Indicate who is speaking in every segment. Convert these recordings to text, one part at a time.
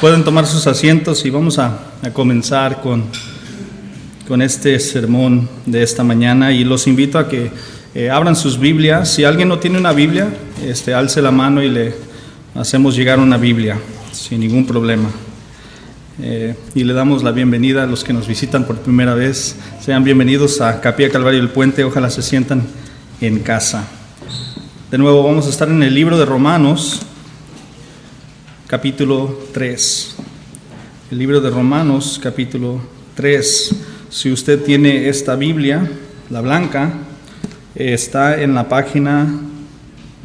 Speaker 1: Pueden tomar sus asientos y vamos a comenzar con este sermón de esta mañana, y los invito a que abran sus Biblias. Si alguien no tiene una Biblia, alce la mano y le hacemos llegar una Biblia sin ningún problema. Y le damos la bienvenida a los que nos visitan por primera vez. Sean bienvenidos a Capilla Calvario del Puente. Ojalá se sientan en casa. De nuevo vamos a estar en el libro de Romanos, capítulo 3. El libro de Romanos, capítulo 3. Si usted tiene esta Biblia, la blanca, está en la página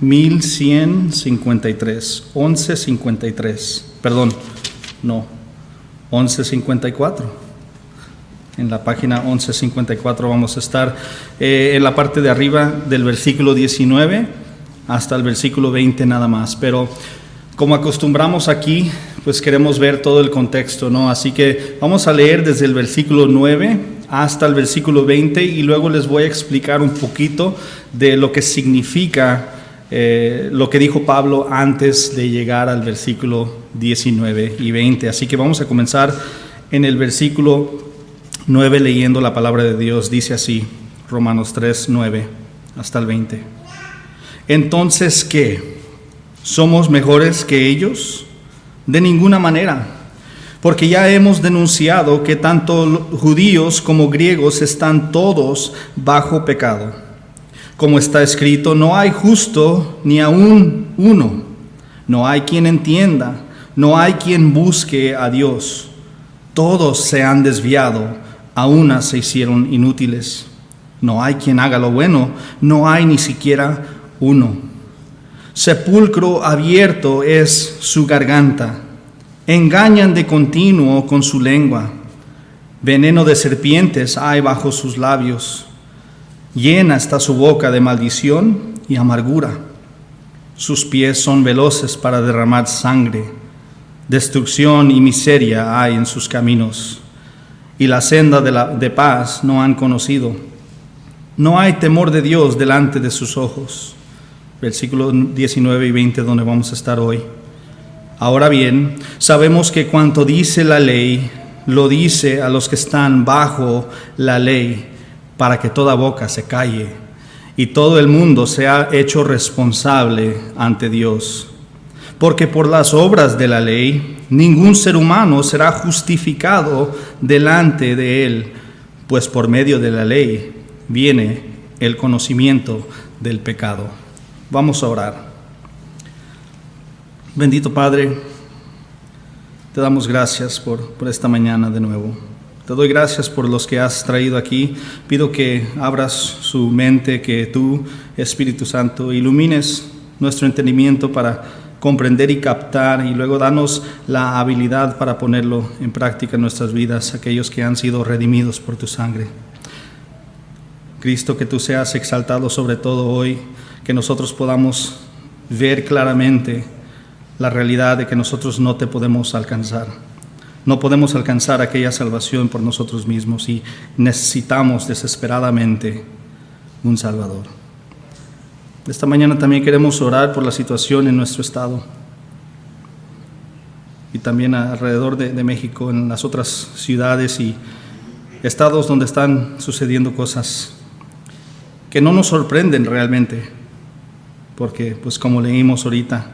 Speaker 1: 1153, 1154. En la página 1154 vamos a estar en la parte de arriba del versículo 19 hasta el versículo 20 nada más. Pero como acostumbramos aquí, pues queremos ver todo el contexto, ¿no? Así que vamos a leer desde el versículo 9 hasta el versículo 20 y luego les voy a explicar un poquito de lo que significa lo que dijo Pablo antes de llegar al versículo 19 y 20. Así que vamos a comenzar en el versículo 9 leyendo la palabra de Dios. Dice así, Romanos 3, 9 hasta el 20. Entonces, ¿qué? ¿Somos mejores que ellos? De ninguna manera, porque ya hemos denunciado que tanto judíos como griegos están todos bajo pecado. Como está escrito, no hay justo ni aún uno, no hay quien entienda, no hay quien busque a Dios. Todos se han desviado, a una se hicieron inútiles. No hay quien haga lo bueno, no hay ni siquiera uno. Sepulcro abierto es su garganta, engañan de continuo con su lengua. Veneno de serpientes hay bajo sus labios. Llena está su boca de maldición y amargura. Sus pies son veloces para derramar sangre. Destrucción y miseria hay en sus caminos, y la senda de paz no han conocido. No hay temor de Dios delante de sus ojos. Versículos 19 y 20, donde vamos a estar hoy. Ahora bien, sabemos que cuanto dice la ley, lo dice a los que están bajo la ley, para que toda boca se calle y todo el mundo sea hecho responsable ante Dios. Porque por las obras de la ley, ningún ser humano será justificado delante de él, pues por medio de la ley viene el conocimiento del pecado. Vamos a orar. Bendito Padre, te damos gracias por esta mañana de nuevo. Te doy gracias por los que has traído aquí. Pido que abras su mente, que tú, Espíritu Santo, ilumines nuestro entendimiento para comprender y captar, y luego danos la habilidad para ponerlo en práctica en nuestras vidas, aquellos que han sido redimidos por tu sangre. Cristo, que tú seas exaltado sobre todo hoy, que nosotros podamos ver claramente la realidad de que nosotros no te podemos alcanzar. No podemos alcanzar aquella salvación por nosotros mismos y necesitamos desesperadamente un Salvador. Esta mañana también queremos orar por la situación en nuestro estado y también alrededor de México, en las otras ciudades y estados donde están sucediendo cosas que no nos sorprenden realmente, porque pues como leímos ahorita,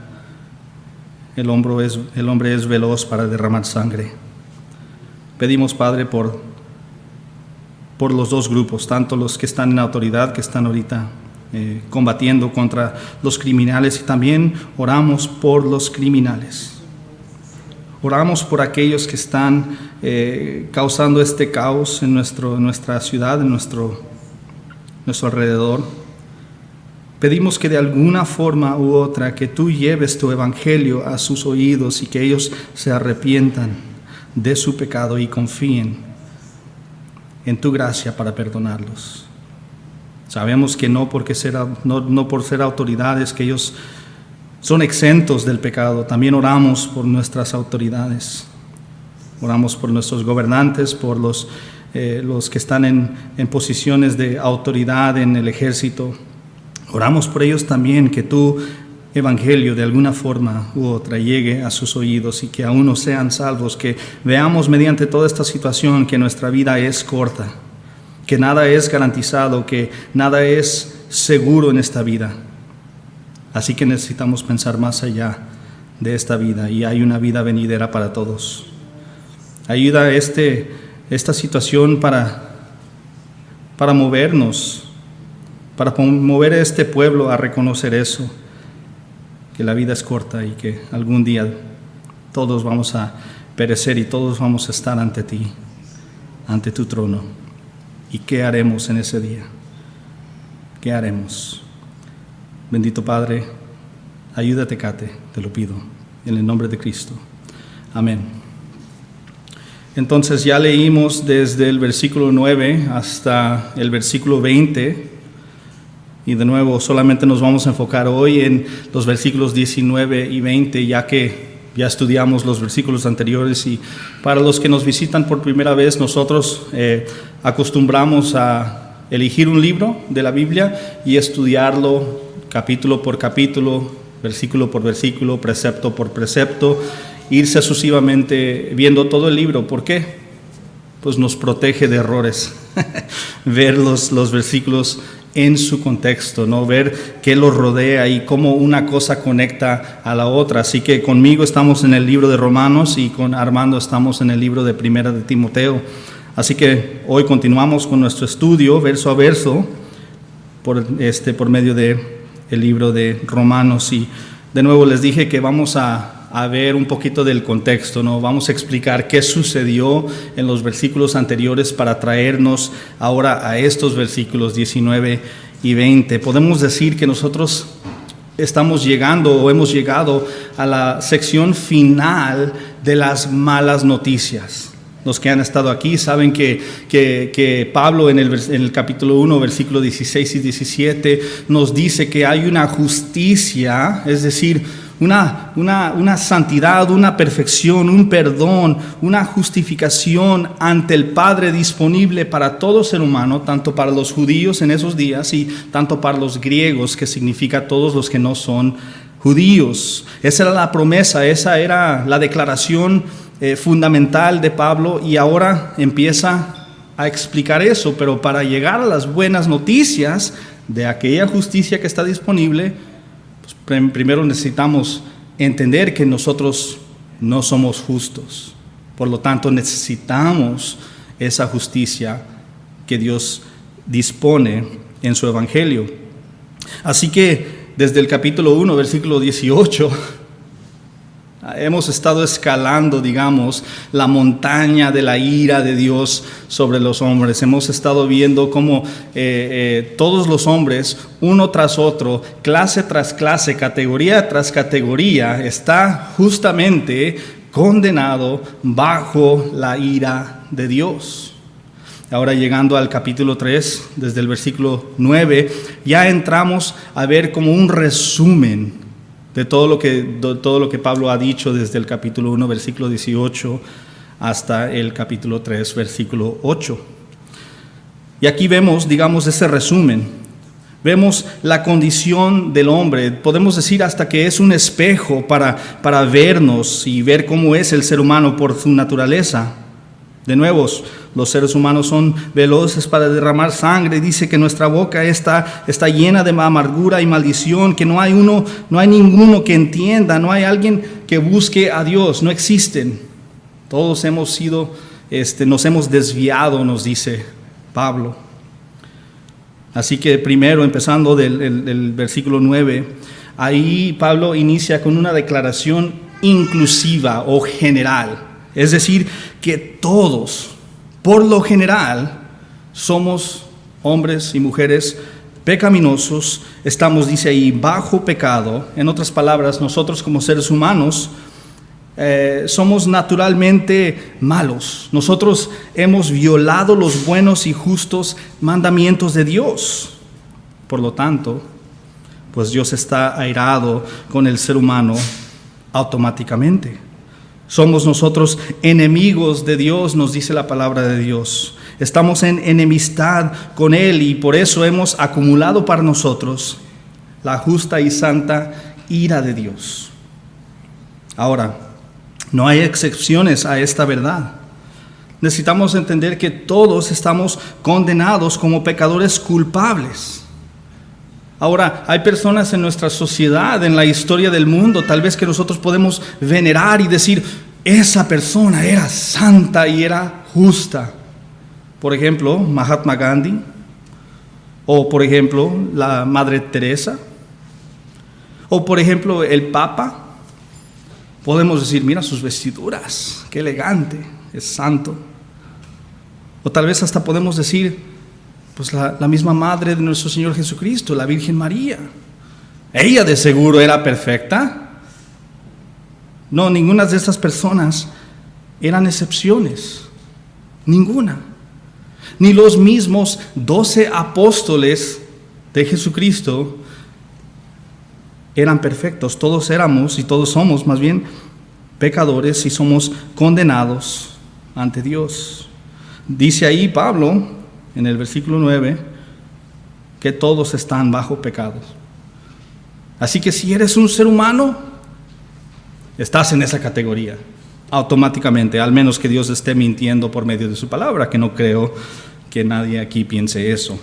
Speaker 1: el hombre es veloz para derramar sangre. Pedimos, Padre, por los dos grupos, tanto los que están en autoridad, que están ahorita combatiendo contra los criminales, y también oramos por los criminales. Oramos por aquellos que están causando este caos en nuestra ciudad, en nuestro alrededor. Pedimos que de alguna forma u otra, que tú lleves tu evangelio a sus oídos y que ellos se arrepientan de su pecado y confíen en tu gracia para perdonarlos. Sabemos que no por ser autoridades, que ellos son exentos del pecado. También oramos por nuestras autoridades. Oramos por nuestros gobernantes, por los que están en posiciones de autoridad en el ejército. Oramos por ellos también, que tú evangelio de alguna forma u otra llegue a sus oídos y que aún no sean salvos, que veamos mediante toda esta situación que nuestra vida es corta, que nada es garantizado, que nada es seguro en esta vida. Así que necesitamos pensar más allá de esta vida y hay una vida venidera para todos. Ayuda esta situación para movernos, para mover a este pueblo a reconocer eso, que la vida es corta y que algún día todos vamos a perecer y todos vamos a estar ante ti, ante tu trono. ¿Y qué haremos en ese día? ¿Qué haremos? Bendito Padre, ayúdate, Cate, te lo pido, en el nombre de Cristo. Amén. Entonces ya leímos desde el versículo 9 hasta el versículo 20. Y de nuevo, solamente nos vamos a enfocar hoy en los versículos 19 y 20, ya que ya estudiamos los versículos anteriores. Y para los que nos visitan por primera vez, nosotros acostumbramos a elegir un libro de la Biblia y estudiarlo capítulo por capítulo, versículo por versículo, precepto por precepto, ir sucesivamente viendo todo el libro. ¿Por qué? Pues nos protege de errores, ver los versículos en su contexto, ¿no? Ver qué los rodea y cómo una cosa conecta a la otra. Así que conmigo estamos en el libro de Romanos y con Armando estamos en el libro de Primera de Timoteo. Así que hoy continuamos con nuestro estudio verso a verso por medio de el libro de Romanos. Y de nuevo les dije que vamos a ver un poquito del contexto, ¿no? Vamos a explicar qué sucedió en los versículos anteriores para traernos ahora a estos versículos 19 y 20. Podemos decir que nosotros estamos llegando o hemos llegado a la sección final de las malas noticias. Los que han estado aquí saben que Pablo en el capítulo 1, versículo 16 y 17 nos dice que hay una justicia, es decir, una santidad, una perfección, un perdón, una justificación ante el Padre disponible para todo ser humano, tanto para los judíos en esos días y tanto para los griegos, que significa todos los que no son judíos. Esa era la promesa, esa era la declaración fundamental de Pablo, y ahora empieza a explicar eso. Pero para llegar a las buenas noticias de aquella justicia que está disponible, primero necesitamos entender que nosotros no somos justos. Por lo tanto, necesitamos esa justicia que Dios dispone en su evangelio. Así que desde el capítulo 1, versículo 18, hemos estado escalando, digamos, la montaña de la ira de Dios sobre los hombres. Hemos estado viendo cómo todos los hombres, uno tras otro, clase tras clase, categoría tras categoría, está justamente condenado bajo la ira de Dios. Ahora, llegando al capítulo 3, desde el versículo 9, ya entramos a ver como un resumen de todo lo que Pablo ha dicho desde el capítulo 1, versículo 18, hasta el capítulo 3, versículo 8. Y aquí vemos, digamos, ese resumen. Vemos la condición del hombre. Podemos decir hasta que es un espejo para vernos y ver cómo es el ser humano por su naturaleza. De nuevo, los seres humanos son veloces para derramar sangre. Dice que nuestra boca está llena de amargura y maldición, que no hay ninguno que entienda, no hay alguien que busque a Dios, no existen. Todos nos hemos desviado, nos dice Pablo. Así que primero, empezando del versículo 9, ahí Pablo inicia con una declaración inclusiva o general. Es decir, que todos, por lo general, somos hombres y mujeres pecaminosos, estamos, dice ahí, bajo pecado. En otras palabras, nosotros como seres humanos somos naturalmente malos. Nosotros hemos violado los buenos y justos mandamientos de Dios. Por lo tanto, pues Dios está airado con el ser humano automáticamente. Somos nosotros enemigos de Dios, nos dice la palabra de Dios. Estamos en enemistad con Él y por eso hemos acumulado para nosotros la justa y santa ira de Dios. Ahora, no hay excepciones a esta verdad. Necesitamos entender que todos estamos condenados como pecadores culpables. Ahora, hay personas en nuestra sociedad, en la historia del mundo, tal vez que nosotros podemos venerar y decir, esa persona era santa y era justa. Por ejemplo, Mahatma Gandhi, o por ejemplo, la Madre Teresa, o por ejemplo, el Papa. Podemos decir, mira sus vestiduras, qué elegante, es santo. O tal vez hasta podemos decir, pues la misma madre de nuestro Señor Jesucristo, la Virgen María. Ella de seguro era perfecta. No, ninguna de estas personas eran excepciones. Ninguna. Ni los mismos 12 apóstoles de Jesucristo eran perfectos. Todos éramos y todos somos más bien pecadores y somos condenados ante Dios. Dice ahí Pablo, en el versículo 9, que todos están bajo pecados. Así que si eres un ser humano, estás en esa categoría, automáticamente, al menos que Dios esté mintiendo por medio de su palabra, que no creo que nadie aquí piense eso.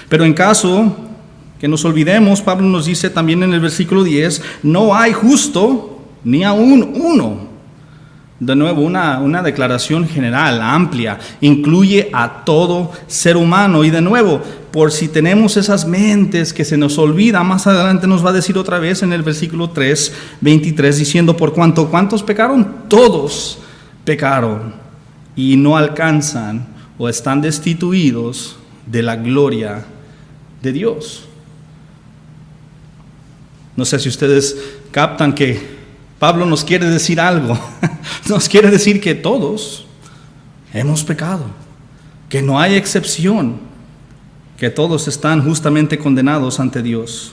Speaker 1: Pero en caso que nos olvidemos, Pablo nos dice también en el versículo 10, no hay justo ni aún uno. De nuevo, una declaración general, amplia, incluye a todo ser humano. Y de nuevo, por si tenemos esas mentes que se nos olvida, más adelante nos va a decir otra vez en el versículo 3, 23, diciendo, por cuanto, ¿cuántos pecaron? Todos pecaron y no alcanzan o están destituidos de la gloria de Dios. No sé si ustedes captan que Pablo nos quiere decir algo. Nos quiere decir que todos hemos pecado, que no hay excepción, que todos están justamente condenados ante Dios.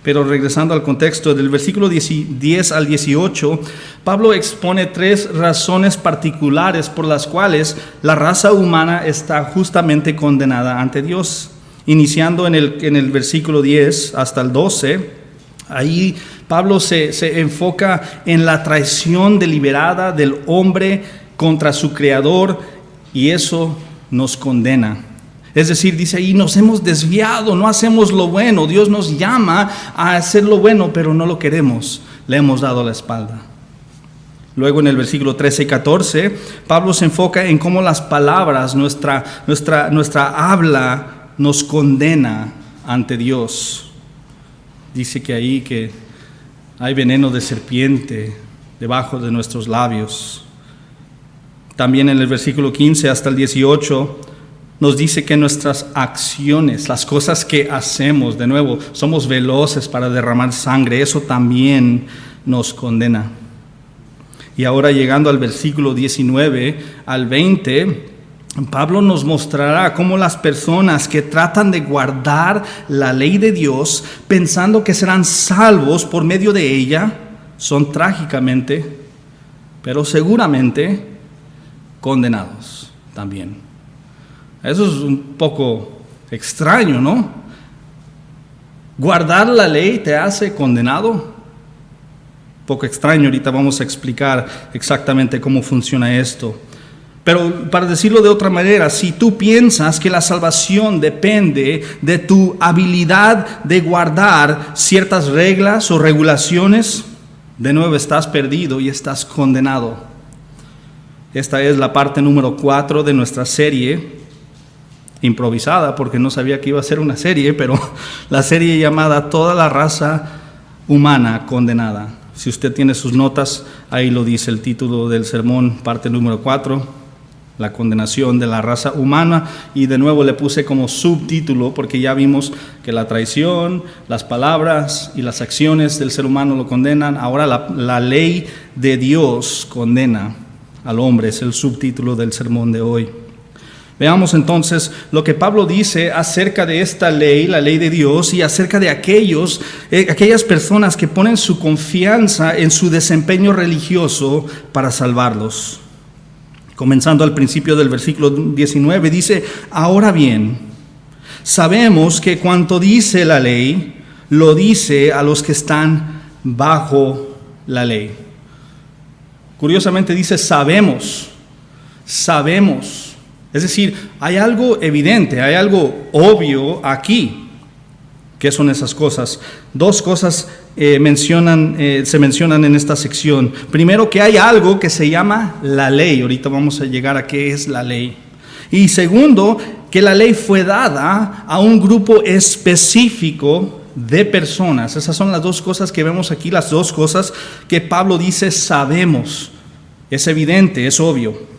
Speaker 1: Pero regresando al contexto del versículo 10 al 18, Pablo expone 3 razones particulares por las cuales la raza humana está justamente condenada ante Dios. Iniciando en el versículo 10 hasta el 12, ahí Pablo se enfoca en la traición deliberada del hombre contra su Creador y eso nos condena. Es decir, dice ahí, nos hemos desviado, no hacemos lo bueno. Dios nos llama a hacer lo bueno, pero no lo queremos. Le hemos dado la espalda. Luego en el versículo 13 y 14, Pablo se enfoca en cómo las palabras, nuestra habla nos condena ante Dios. Dice que ahí que hay veneno de serpiente debajo de nuestros labios. También en el versículo 15 hasta el 18 nos dice que nuestras acciones, las cosas que hacemos, de nuevo, somos veloces para derramar sangre, eso también nos condena. Y ahora llegando al versículo 19 al 20, Pablo nos mostrará cómo las personas que tratan de guardar la ley de Dios pensando que serán salvos por medio de ella son trágicamente, pero seguramente condenados también. Eso es un poco extraño, ¿no? ¿Guardar la ley te hace condenado? Un poco extraño, ahorita vamos a explicar exactamente cómo funciona esto. Pero para decirlo de otra manera, si tú piensas que la salvación depende de tu habilidad de guardar ciertas reglas o regulaciones, de nuevo estás perdido y estás condenado. Esta es la parte número 4 de nuestra serie, improvisada porque no sabía que iba a ser una serie, pero la serie llamada Toda la raza humana condenada. Si usted tiene sus notas, ahí lo dice el título del sermón, parte número 4. La condenación de la raza humana, y de nuevo le puse como subtítulo porque ya vimos que la traición, las palabras y las acciones del ser humano lo condenan. Ahora la ley de Dios condena al hombre, es el subtítulo del sermón de hoy. Veamos entonces lo que Pablo dice acerca de esta ley, la ley de Dios, y acerca de aquellas personas que ponen su confianza en su desempeño religioso para salvarlos. Comenzando al principio del versículo 19, dice, ahora bien, sabemos que cuanto dice la ley, lo dice a los que están bajo la ley. Curiosamente dice sabemos. Es decir, hay algo evidente, hay algo obvio aquí. ¿Qué son esas cosas? Dos cosas se mencionan en esta sección. Primero, que hay algo que se llama la ley. Ahorita vamos a llegar a qué es la ley. Y segundo, que la ley fue dada a un grupo específico de personas. Esas son las dos cosas que vemos aquí, las dos cosas que Pablo dice sabemos. Es evidente, es obvio.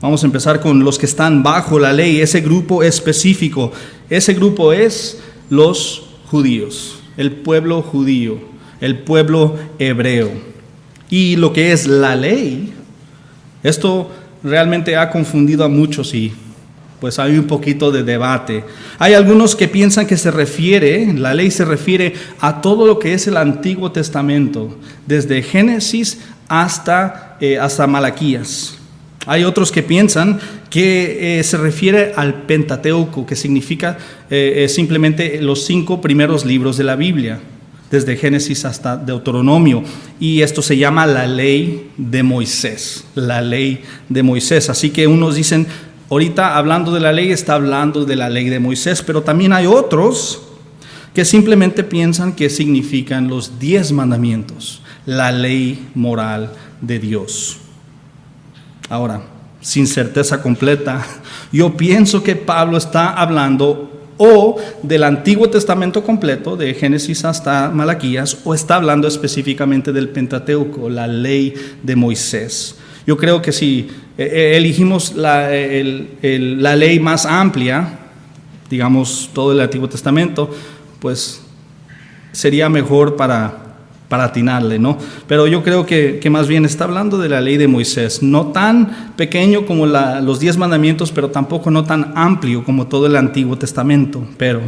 Speaker 1: Vamos a empezar con los que están bajo la ley, ese grupo específico. Ese grupo es los judíos, el pueblo judío, el pueblo hebreo. Y lo que es la ley, esto realmente ha confundido a muchos y pues hay un poquito de debate. Hay algunos que piensan que la ley se refiere a todo lo que es el Antiguo Testamento, desde Génesis hasta Malaquías. Hay otros que piensan que se refiere al Pentateuco, que significa simplemente los 5 primeros libros de la Biblia, desde Génesis hasta Deuteronomio. Y esto se llama la ley de Moisés, la ley de Moisés. Así que unos dicen, ahorita hablando de la ley, está hablando de la ley de Moisés, pero también hay otros que simplemente piensan que significan los 10 mandamientos, la ley moral de Dios. Ahora, sin certeza completa, yo pienso que Pablo está hablando o del Antiguo Testamento completo, de Génesis hasta Malaquías, o está hablando específicamente del Pentateuco, la ley de Moisés. Yo creo que si elegimos la ley más amplia, digamos todo el Antiguo Testamento, pues sería mejor para atinarle, ¿no? Pero yo creo que más bien está hablando de la ley de Moisés, no tan pequeño como los 10 mandamientos, pero tampoco no tan amplio como todo el Antiguo Testamento. Pero,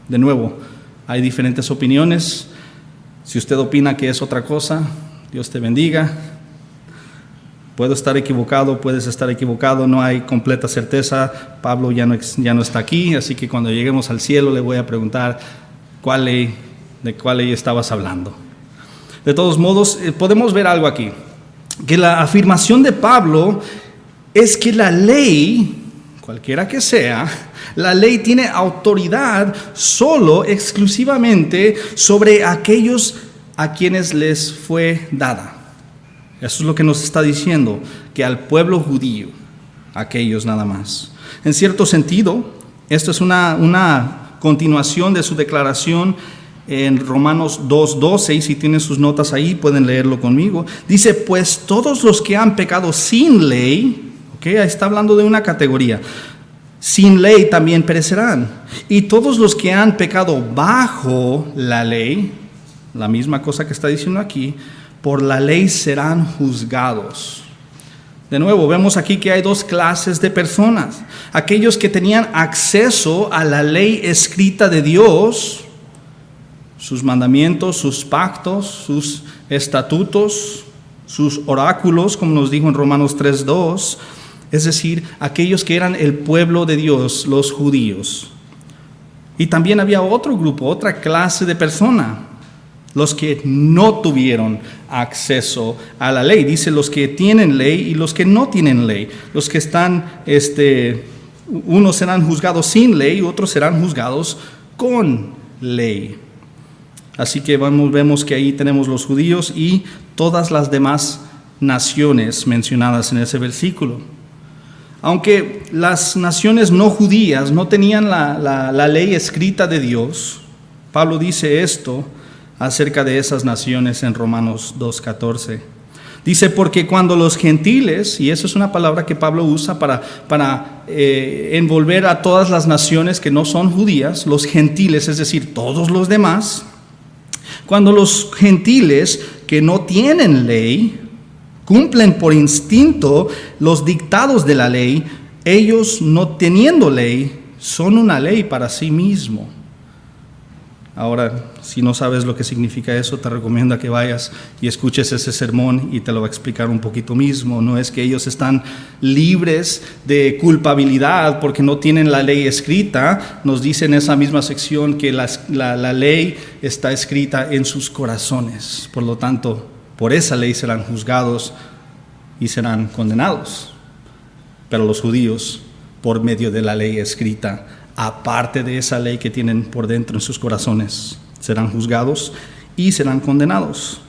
Speaker 1: de nuevo, hay diferentes opiniones. Si usted opina que es otra cosa, Dios te bendiga. Puedo estar equivocado, puedes estar equivocado, no hay completa certeza. Pablo ya no está aquí, así que cuando lleguemos al cielo le voy a preguntar de cuál ley estabas hablando. De todos modos, podemos ver algo aquí, que la afirmación de Pablo es que la ley, cualquiera que sea, la ley tiene autoridad solo, exclusivamente, sobre aquellos a quienes les fue dada. Eso es lo que nos está diciendo, que al pueblo judío, aquellos nada más. En cierto sentido, esto es una continuación de su declaración en Romanos 2:12, y si tienen sus notas ahí pueden leerlo conmigo. Dice, pues todos los que han pecado sin ley, ahí está hablando de una categoría, sin ley también perecerán. Y todos los que han pecado bajo la ley, la misma cosa que está diciendo aquí, por la ley serán juzgados. De nuevo, vemos aquí que hay dos clases de personas. Aquellos que tenían acceso a la ley escrita de Dios, sus mandamientos, sus pactos, sus estatutos, sus oráculos, como nos dijo en Romanos 3:2, es decir, aquellos que eran el pueblo de Dios, los judíos. Y también había otro grupo, otra clase de persona, los que no tuvieron acceso a la ley. Dice los que tienen ley y los que no tienen ley. Los que están, unos serán juzgados sin ley, otros serán juzgados con ley. Así que vemos que ahí tenemos los judíos y todas las demás naciones mencionadas en ese versículo. Aunque las naciones no judías no tenían la ley escrita de Dios, Pablo dice esto acerca de esas naciones en Romanos 2:14. Dice, porque cuando los gentiles, y eso es una palabra que Pablo usa para envolver a todas las naciones que no son judías, los gentiles, es decir, todos los demás, cuando los gentiles que no tienen ley cumplen por instinto los dictados de la ley, ellos no teniendo ley son una ley para sí mismo. Ahora, si no sabes lo que significa eso, te recomiendo que vayas y escuches ese sermón y te lo va a explicar un poquito mismo. No es que ellos están libres de culpabilidad porque no tienen la ley escrita. Nos dice en esa misma sección que la ley está escrita en sus corazones. Por lo tanto, por esa ley serán juzgados y serán condenados. Pero los judíos, por medio de la ley escrita, aparte de esa ley que tienen por dentro en sus corazones, serán juzgados y serán condenados.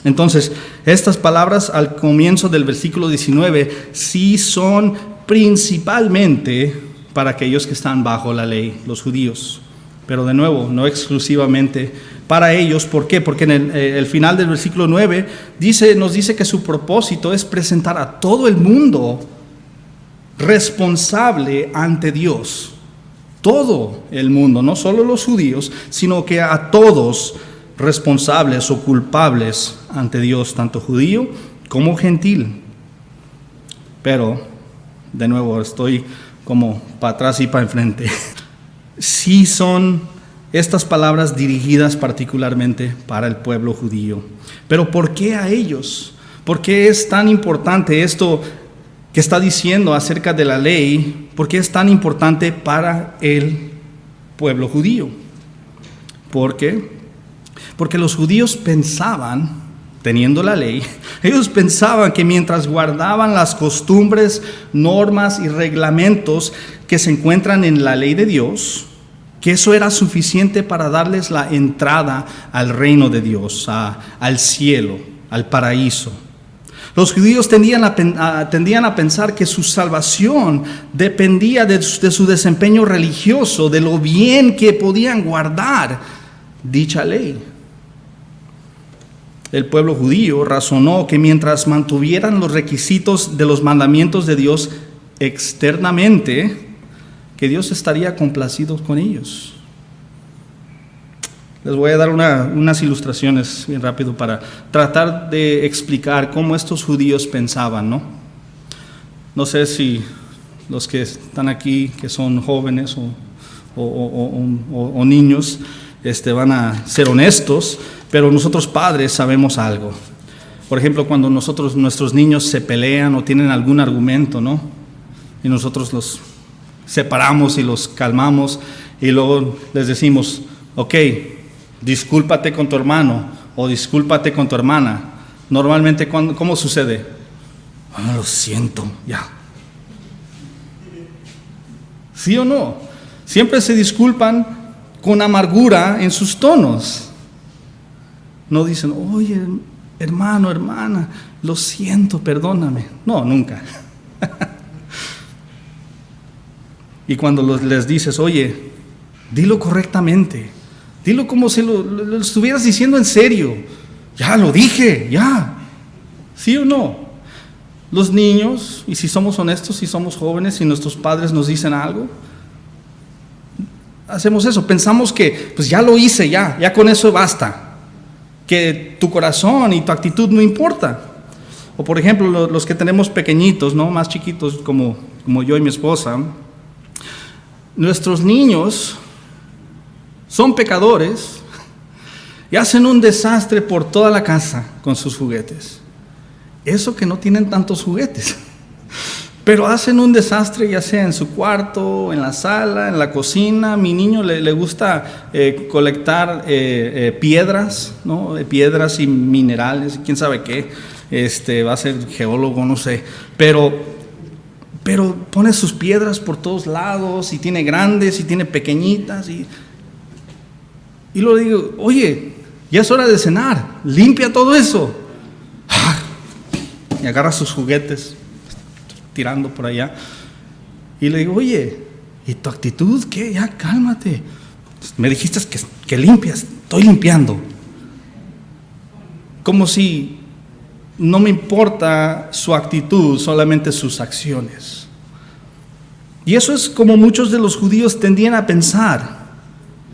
Speaker 1: Entonces, estas palabras al comienzo del versículo 19 sí son principalmente para aquellos que están bajo la ley, los judíos. Pero de nuevo, no exclusivamente para ellos. ¿Por qué? Porque en el final del versículo 9 nos dice que su propósito es presentar a todo el mundo responsable ante Dios. Todo el mundo, no solo los judíos, sino que a todos responsables o culpables ante Dios, tanto judío como gentil. Pero, de nuevo, estoy como para atrás y para enfrente. Sí son estas palabras dirigidas particularmente para el pueblo judío. Pero ¿por qué a ellos? ¿Por qué es tan importante esto que está diciendo acerca de la ley? ¿Por qué es tan importante para el pueblo judío? ¿Por qué? Porque los judíos pensaban, teniendo la ley, ellos pensaban que mientras guardaban las costumbres, normas y reglamentos que se encuentran en la ley de Dios, que eso era suficiente para darles la entrada al reino de Dios, al cielo, al paraíso. Los judíos tendían a pensar que su salvación dependía de su desempeño religioso, de lo bien que podían guardar dicha ley. El pueblo judío razonó que mientras mantuvieran los requisitos de los mandamientos de Dios externamente, que Dios estaría complacido con ellos. Les voy a dar unas ilustraciones bien rápido para tratar de explicar cómo estos judíos pensaban, ¿no? No sé si los que están aquí, que son jóvenes o niños, van a ser honestos, pero nosotros padres sabemos algo. Por ejemplo, cuando nuestros niños se pelean o tienen algún argumento, ¿no? Y nosotros los separamos y los calmamos y luego les decimos, ok, discúlpate con tu hermano o discúlpate con tu hermana. Normalmente, ¿cómo sucede? Oh, lo siento, ya. ¿Sí o no? Siempre se disculpan con amargura en sus tonos. No dicen, oye, hermano, hermana, lo siento, perdóname. No, nunca. Y cuando les dices, oye, dilo correctamente, dilo como si lo estuvieras diciendo en serio. Ya lo dije, ya. ¿Sí o no? Los niños, y si somos honestos, si somos jóvenes y nuestros padres nos dicen algo, hacemos eso. Pensamos que pues ya lo hice, ya con eso basta. Que tu corazón y tu actitud no importa. O por ejemplo, los que tenemos pequeñitos, ¿no? Más chiquitos como yo y mi esposa. Nuestros niños son pecadores y hacen un desastre por toda la casa con sus juguetes. Eso que no tienen tantos juguetes, pero hacen un desastre ya sea en su cuarto, en la sala, en la cocina. Mi niño le gusta colectar piedras, ¿no? Piedras y minerales, quién sabe qué. Va a ser geólogo, no sé, pero pone sus piedras por todos lados, y tiene grandes y tiene pequeñitas, y luego digo, oye, ya es hora de cenar, limpia todo eso. Y agarra sus juguetes, tirando por allá, y le digo, oye, ¿y tu actitud qué? Ya cálmate, me dijiste que limpias, estoy limpiando. Como si no me importa su actitud, solamente sus acciones. Y eso es como muchos de los judíos tendían a pensar.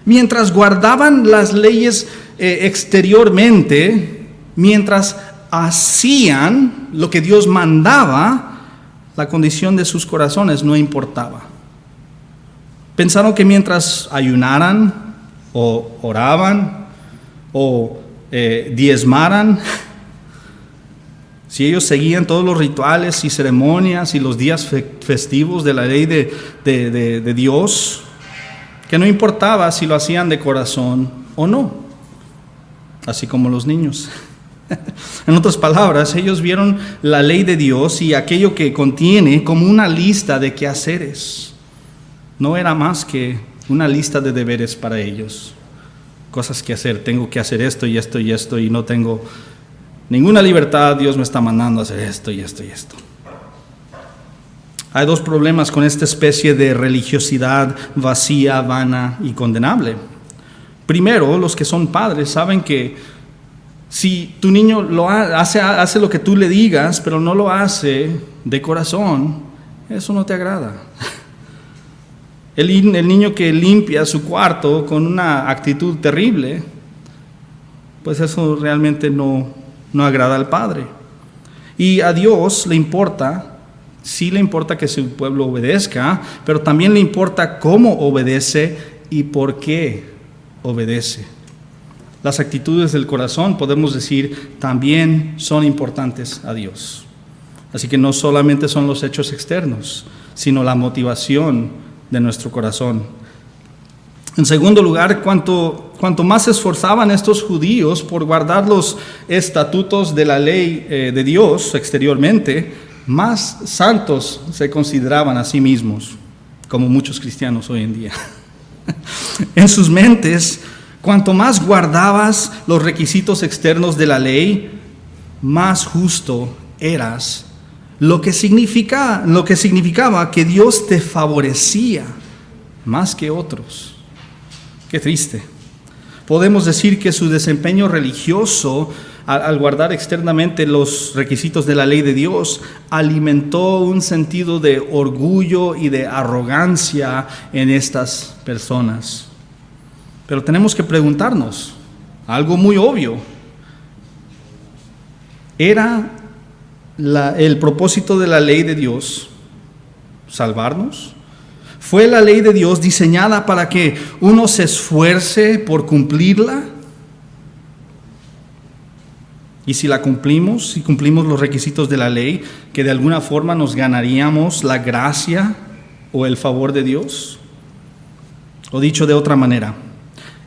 Speaker 1: Mientras guardaban las leyes exteriormente, mientras hacían lo que Dios mandaba, la condición de sus corazones no importaba. Pensaron que mientras ayunaran, o oraban, o diezmaran, si ellos seguían todos los rituales y ceremonias y los días festivos de la ley de Dios, que no importaba si lo hacían de corazón o no, así como los niños. En otras palabras, ellos vieron la ley de Dios y aquello que contiene como una lista de quehaceres. No era más que una lista de deberes para ellos. Cosas que hacer, tengo que hacer esto y esto y esto, y no tengo ninguna libertad. Dios me está mandando a hacer esto y esto y esto. Hay dos problemas con esta especie de religiosidad vacía, vana y condenable. Primero, los que son padres saben que si tu niño hace lo que tú le digas, pero no lo hace de corazón, eso no te agrada. El niño que limpia su cuarto con una actitud terrible, pues eso realmente no agrada al Padre. Y a Dios le importa, sí le importa que su pueblo obedezca, pero también le importa cómo obedece y por qué obedece. Las actitudes del corazón, podemos decir, también son importantes a Dios. Así que no solamente son los hechos externos, sino la motivación de nuestro corazón. En segundo lugar, cuanto más se esforzaban estos judíos por guardar los estatutos de la ley de Dios exteriormente, más santos se consideraban a sí mismos, como muchos cristianos hoy en día. En sus mentes, cuanto más guardabas los requisitos externos de la ley, más justo eras, lo que significaba que Dios te favorecía más que otros. Qué triste. Podemos decir que su desempeño religioso, al guardar externamente los requisitos de la ley de Dios, alimentó un sentido de orgullo y de arrogancia en estas personas. Pero tenemos que preguntarnos algo muy obvio. ¿Era el propósito de la ley de Dios salvarnos? ¿Fue la ley de Dios diseñada para que uno se esfuerce por cumplirla? Y si la cumplimos, si cumplimos los requisitos de la ley, que de alguna forma nos ganaríamos la gracia o el favor de Dios. O dicho de otra manera,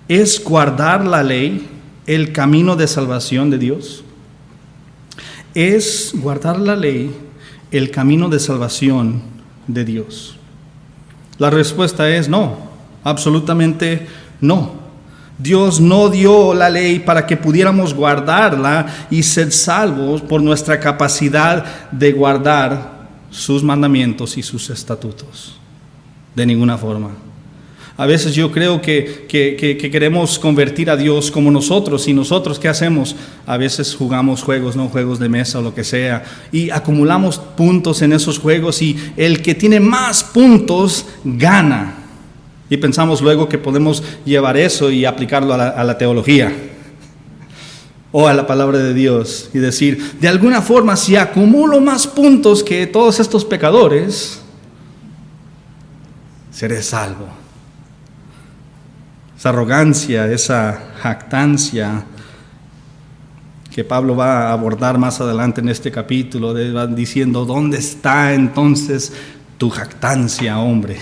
Speaker 1: ¿es guardar la ley el camino de salvación de Dios? ¿Es guardar la ley el camino de salvación de Dios? La respuesta es no, absolutamente no. Dios no dio la ley para que pudiéramos guardarla y ser salvos por nuestra capacidad de guardar sus mandamientos y sus estatutos. De ninguna forma. A veces yo creo que queremos convertir a Dios como nosotros. ¿Y nosotros qué hacemos? A veces jugamos juegos, ¿no? Juegos de mesa o lo que sea. Y acumulamos puntos en esos juegos y el que tiene más puntos gana. Y pensamos luego que podemos llevar eso y aplicarlo a la teología o a la palabra de Dios. Y decir, de alguna forma, si acumulo más puntos que todos estos pecadores, seré salvo. Esa arrogancia, esa jactancia que Pablo va a abordar más adelante en este capítulo, va diciendo, ¿dónde está entonces tu jactancia, hombre?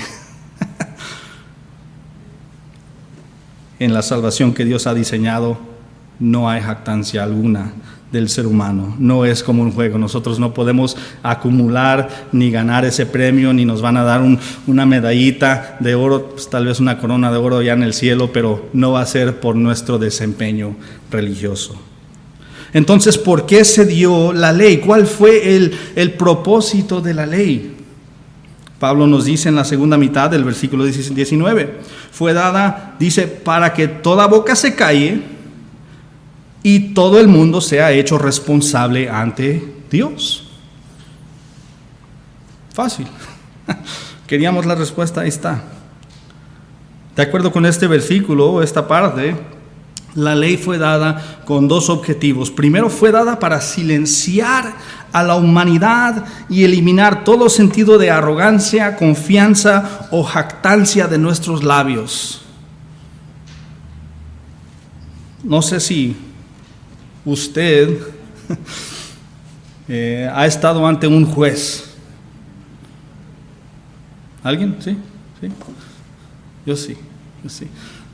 Speaker 1: En la salvación que Dios ha diseñado no hay jactancia alguna del ser humano. No es como un juego. Nosotros no podemos acumular ni ganar ese premio, ni nos van a dar una medallita de oro, pues tal vez una corona de oro ya en el cielo, pero no va a ser por nuestro desempeño religioso. Entonces, ¿por qué se dio la ley? ¿Cuál fue el propósito de la ley? Pablo nos dice en la segunda mitad del versículo 19, fue dada, dice, para que toda boca se calle y todo el mundo sea hecho responsable ante Dios. Fácil. Queríamos la respuesta, ahí está. De acuerdo con este versículo, esta parte, la ley fue dada con dos objetivos. Primero, fue dada para silenciar a la humanidad y eliminar todo sentido de arrogancia, confianza o jactancia de nuestros labios. No sé si usted ha estado ante un juez. ¿Alguien? ¿Sí? ¿Sí? Yo sí.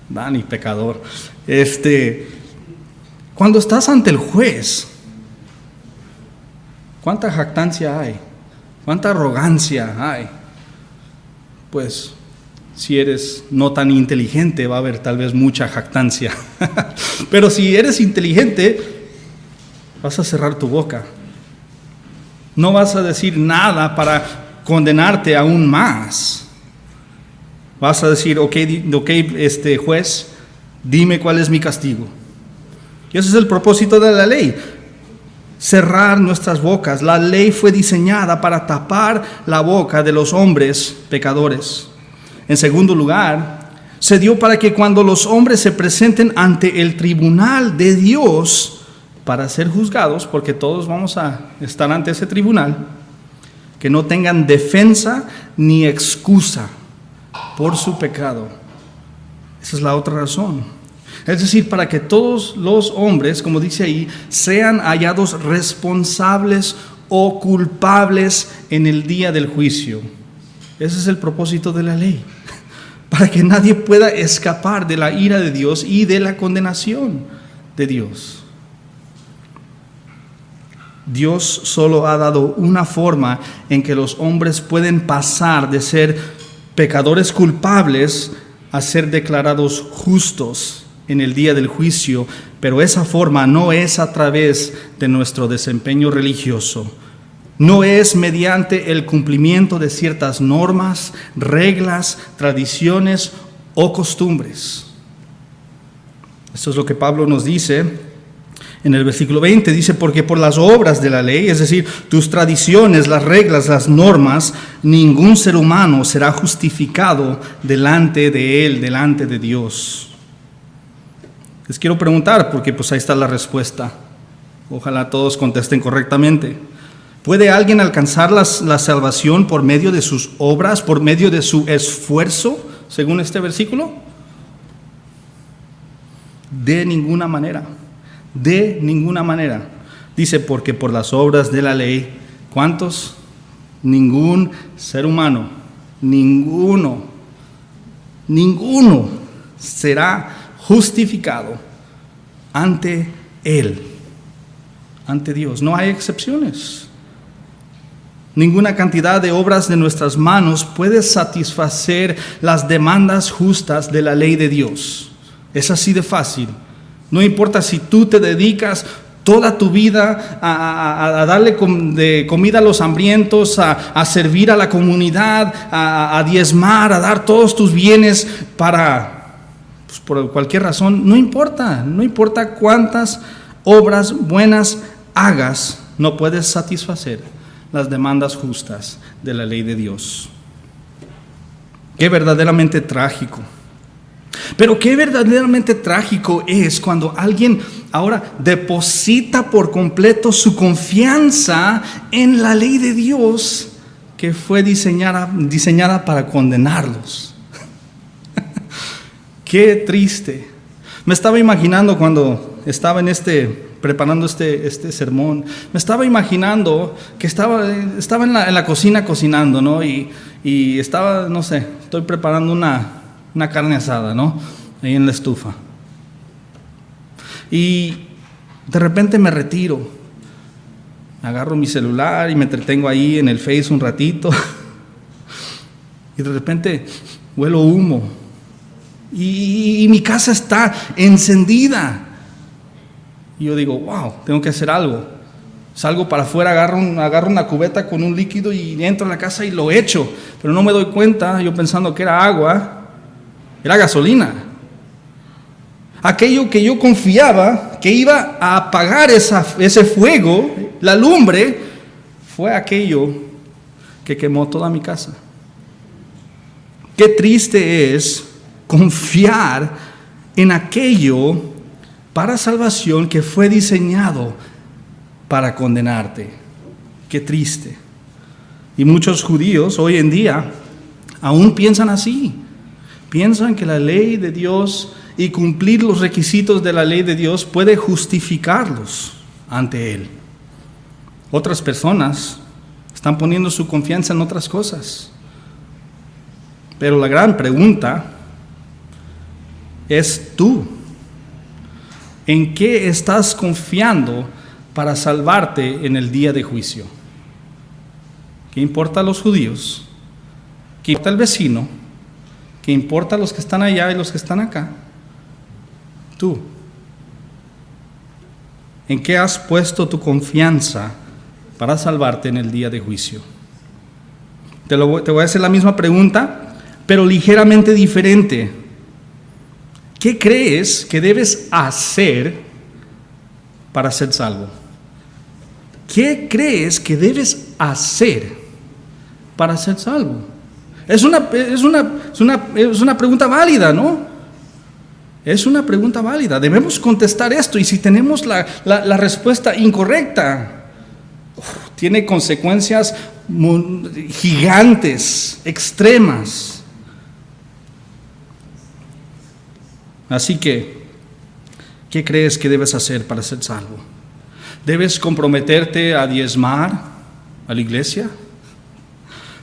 Speaker 1: Dani, pecador. Cuando estás ante el juez, ¿cuánta jactancia hay? ¿Cuánta arrogancia hay? Pues, si eres no tan inteligente, va a haber tal vez mucha jactancia. Pero si eres inteligente, vas a cerrar tu boca. No vas a decir nada para condenarte aún más. Vas a decir, ok, juez, dime cuál es mi castigo. Y ese es el propósito de la ley. Cerrar nuestras bocas. La ley fue diseñada para tapar la boca de los hombres pecadores. En segundo lugar, se dio para que cuando los hombres se presenten ante el tribunal de Dios para ser juzgados, porque todos vamos a estar ante ese tribunal, que no tengan defensa ni excusa por su pecado. Esa es la otra razón. Es decir, para que todos los hombres, como dice ahí, sean hallados responsables o culpables en el día del juicio. Ese es el propósito de la ley. Para que nadie pueda escapar de la ira de Dios y de la condenación de Dios. Dios solo ha dado una forma en que los hombres pueden pasar de ser pecadores culpables a ser declarados justos en el día del juicio, pero esa forma no es a través de nuestro desempeño religioso, no es mediante el cumplimiento de ciertas normas, reglas, tradiciones o costumbres. Esto es lo que Pablo nos dice en el versículo 20, dice, porque por las obras de la ley, es decir, tus tradiciones, las reglas, las normas, ningún ser humano será justificado delante de él, delante de Dios. Les quiero preguntar, porque pues ahí está la respuesta. Ojalá todos contesten correctamente. ¿Puede alguien alcanzar la salvación por medio de sus obras, por medio de su esfuerzo, según este versículo? De ninguna manera. De ninguna manera. Dice, porque por las obras de la ley, ¿cuántos? Ningún ser humano, ninguno será justificado ante Él, ante Dios. No hay excepciones. Ninguna cantidad de obras de nuestras manos puede satisfacer las demandas justas de la ley de Dios. Es así de fácil. No importa si tú te dedicas toda tu vida a darle de comida a los hambrientos, a servir a la comunidad, a diezmar, a dar todos tus bienes pues por cualquier razón. No importa cuántas obras buenas hagas, no puedes satisfacer las demandas justas de la ley de Dios. Qué verdaderamente trágico. Pero qué verdaderamente trágico es cuando alguien ahora deposita por completo su confianza en la ley de Dios que fue diseñada para condenarlos. Qué triste. Me estaba imaginando cuando estaba preparando este sermón, me estaba imaginando que estaba en la cocina cocinando, ¿no? Y estaba, no sé, estoy preparando una carne asada, ¿no? Ahí en la estufa. Y de repente me retiro. Agarro mi celular y me entretengo ahí en el Face un ratito. Y de repente huelo humo. Y mi casa está encendida. Y yo digo, wow, tengo que hacer algo. Salgo para afuera, agarro una cubeta con un líquido y entro a la casa y lo echo. Pero no me doy cuenta, yo pensando que era agua. Era gasolina. Aquello que yo confiaba que iba a apagar ese fuego, la lumbre, fue aquello que quemó toda mi casa. Qué triste es confiar en aquello para salvación que fue diseñado para condenarte. Qué triste. Y muchos judíos hoy en día aún piensan así. Piensan que la ley de Dios y cumplir los requisitos de la ley de Dios puede justificarlos ante Él. Otras personas están poniendo su confianza en otras cosas. Pero la gran pregunta es tú. ¿En qué estás confiando para salvarte en el día de juicio? ¿Qué importa a los judíos? ¿Qué importa al vecino? ¿Qué importa a los que están allá y los que están acá? Tú. ¿En qué has puesto tu confianza para salvarte en el día de juicio? Te voy a hacer la misma pregunta, pero ligeramente diferente. ¿Qué crees que debes hacer para ser salvo? ¿Qué crees que debes hacer para ser salvo? Es una pregunta válida, ¿no? Es una pregunta válida. Debemos contestar esto, y si tenemos la respuesta incorrecta, tiene consecuencias gigantes, extremas. Así que, ¿qué crees que debes hacer para ser salvo? ¿Debes comprometerte a diezmar a la iglesia?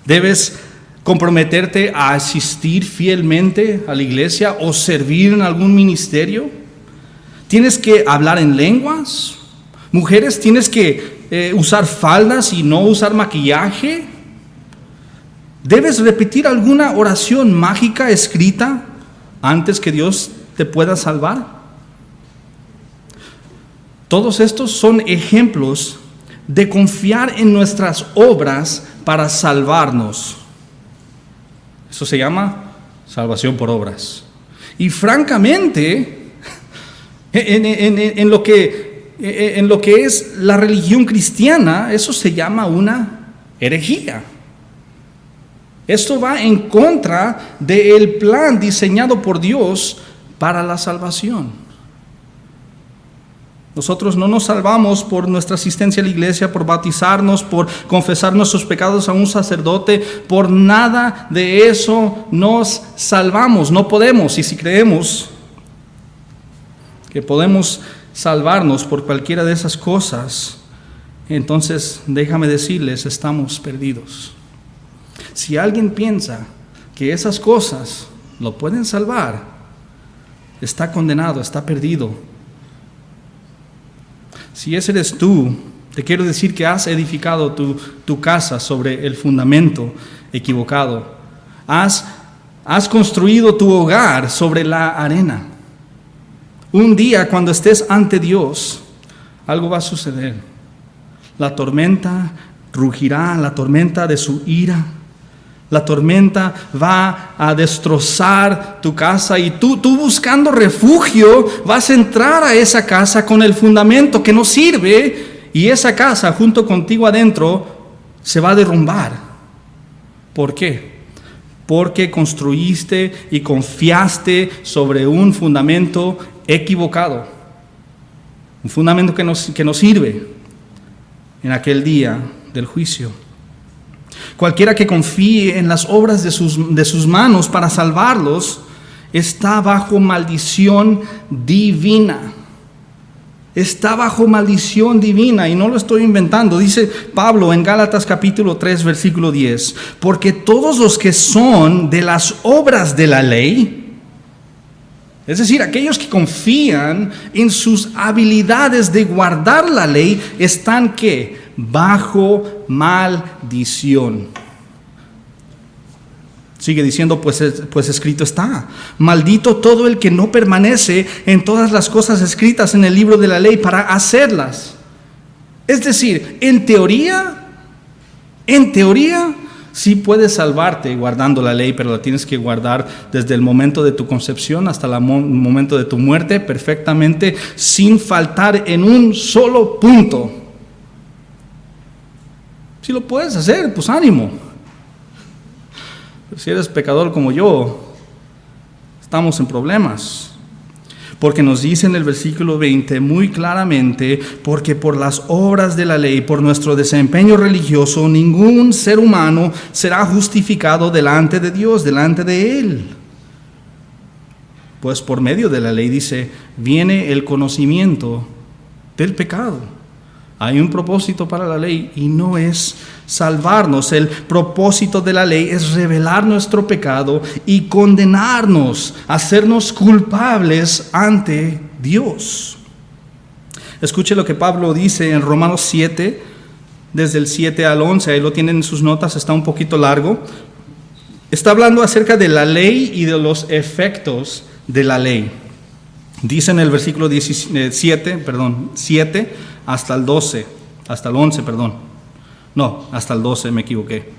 Speaker 1: ¿Debes comprometerte a asistir fielmente a la iglesia o servir en algún ministerio? ¿Tienes que hablar en lenguas? Mujeres, ¿tienes que usar faldas y no usar maquillaje? ¿Debes repetir alguna oración mágica escrita antes que Dios te pueda salvar? Todos estos son ejemplos de confiar en nuestras obras para salvarnos. Eso se llama salvación por obras. Y francamente, en lo que es la religión cristiana, eso se llama una herejía. Esto va en contra del plan diseñado por Dios para la salvación. Nosotros no nos salvamos por nuestra asistencia a la iglesia, por bautizarnos, por confesar nuestros pecados a un sacerdote. Por nada de eso nos salvamos. No podemos. Y si creemos que podemos salvarnos por cualquiera de esas cosas, entonces déjame decirles, estamos perdidos. Si alguien piensa que esas cosas lo pueden salvar, está condenado, está perdido. Si ese eres tú, te quiero decir que has edificado tu casa sobre el fundamento equivocado. Has construido tu hogar sobre la arena. Un día, cuando estés ante Dios, algo va a suceder. La tormenta rugirá, la tormenta de su ira. La tormenta va a destrozar tu casa, y tú buscando refugio vas a entrar a esa casa con el fundamento que no sirve, y esa casa junto contigo adentro se va a derrumbar. ¿Por qué? Porque construiste y confiaste sobre un fundamento equivocado, un fundamento que no sirve en aquel día del juicio. Cualquiera que confíe en las obras de sus manos para salvarlos está bajo maldición divina. Está bajo maldición divina, y no lo estoy inventando. Dice Pablo en Gálatas capítulo 3, versículo 10: porque todos los que son de las obras de la ley, es decir, aquellos que confían en sus habilidades de guardar la ley, están ¿qué? Bajo maldición. Sigue diciendo, pues escrito está: maldito todo el que no permanece en todas las cosas escritas en el libro de la ley para hacerlas. Es decir, en teoría, sí puedes salvarte guardando la ley, pero la tienes que guardar desde el momento de tu concepción hasta el momento de tu muerte, perfectamente, sin faltar en un solo punto. Si lo puedes hacer, pues ánimo. Pero si eres pecador como yo, estamos en problemas. Porque nos dice en el versículo 20 muy claramente: porque por las obras de la ley, por nuestro desempeño religioso, ningún ser humano será justificado delante de Dios, delante de Él. Pues por medio de la ley, dice, viene el conocimiento del pecado. Hay un propósito para la ley y no es salvarnos. El propósito de la ley es revelar nuestro pecado y condenarnos, hacernos culpables ante Dios. Escuche lo que Pablo dice en Romanos 7, desde el 7 al 11. Ahí lo tienen en sus notas, está un poquito largo. Está hablando acerca de la ley y de los efectos de la ley. Dice en el versículo 7 hasta el 12, hasta el 11, perdón. No, hasta el 12, me equivoqué.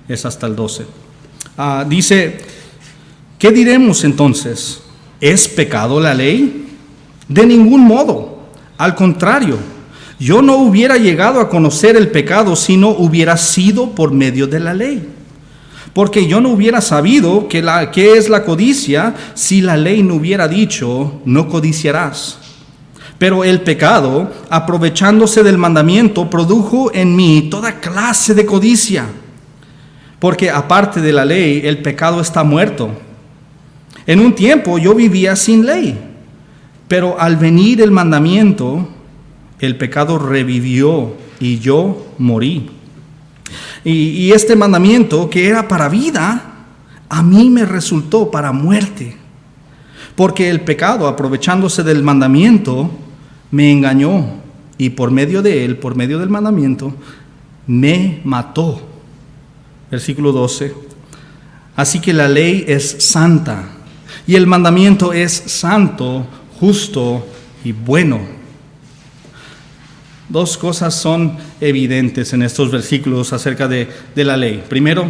Speaker 1: Es hasta el 12. Dice, ¿qué diremos entonces? ¿Es pecado la ley? De ningún modo. Al contrario, yo no hubiera llegado a conocer el pecado si no hubiera sido por medio de la ley. Porque yo no hubiera sabido qué es la codicia si la ley no hubiera dicho, no codiciarás. Pero el pecado, aprovechándose del mandamiento, produjo en mí toda clase de codicia. Porque aparte de la ley, el pecado está muerto. En un tiempo yo vivía sin ley, pero al venir el mandamiento, el pecado revivió y yo morí. Y este mandamiento, que era para vida, a mí me resultó para muerte. Porque el pecado, aprovechándose del mandamiento, me engañó y por medio de él, por medio del mandamiento, me mató. Versículo 12. Así que la ley es santa y el mandamiento es santo, justo y bueno. Dos cosas son evidentes en estos versículos acerca de la ley. Primero,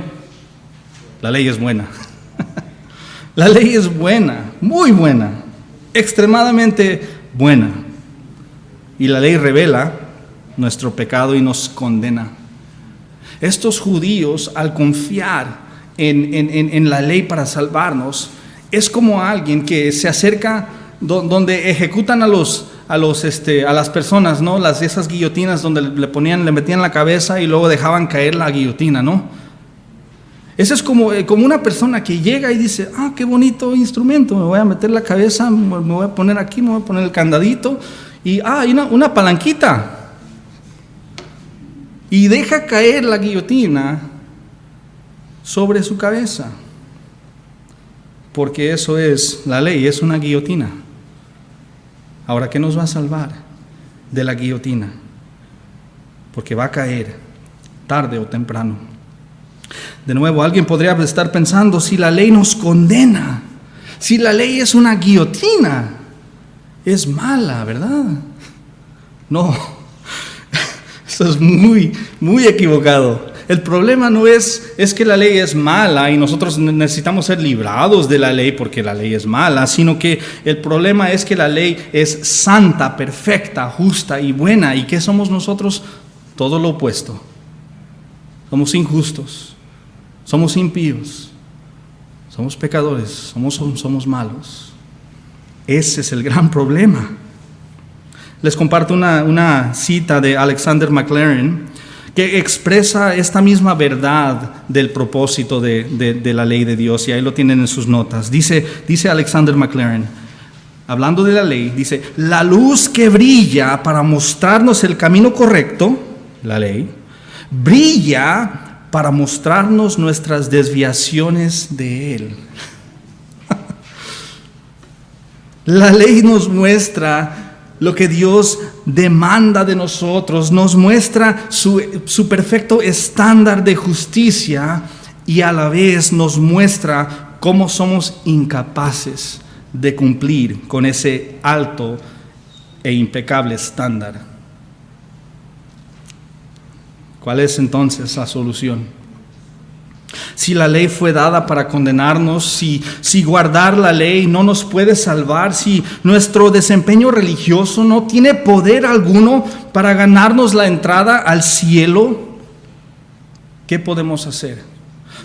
Speaker 1: la ley es buena. La ley es buena, muy buena, extremadamente buena. Y la ley revela nuestro pecado y nos condena. Estos judíos, al confiar en la ley para salvarnos, es como alguien que se acerca donde ejecutan a las personas, ¿no? Esas guillotinas donde le metían la cabeza y luego dejaban caer la guillotina, ¿no? Eso es como una persona que llega y dice, qué bonito instrumento, me voy a meter la cabeza, me voy a poner aquí, me voy a poner el candadito y hay una palanquita. Y deja caer la guillotina sobre su cabeza. Porque eso es la ley, es una guillotina. Ahora, ¿qué nos va a salvar de la guillotina? Porque va a caer tarde o temprano. De nuevo, alguien podría estar pensando, si la ley nos condena, si la ley es una guillotina, es mala, ¿verdad? No, eso es muy, muy equivocado. El problema no es que la ley es mala y nosotros necesitamos ser librados de la ley porque la ley es mala, sino que el problema es que la ley es santa, perfecta, justa y buena. ¿Y qué somos nosotros? Todo lo opuesto. Somos injustos, somos impíos, somos pecadores, somos malos. Ese es el gran problema. Les comparto una cita de Alexander Maclaren que expresa esta misma verdad del propósito de la ley de Dios, y ahí lo tienen en sus notas. Dice Alexander Maclaren, hablando de la ley, dice, la luz que brilla para mostrarnos el camino correcto, la ley, brilla para mostrarnos nuestras desviaciones de él. La ley nos muestra lo que Dios demanda de nosotros, nos muestra su perfecto estándar de justicia y a la vez nos muestra cómo somos incapaces de cumplir con ese alto e impecable estándar. ¿Cuál es entonces la solución? Si la ley fue dada para condenarnos, si guardar la ley no nos puede salvar, si nuestro desempeño religioso no tiene poder alguno para ganarnos la entrada al cielo, ¿qué podemos hacer?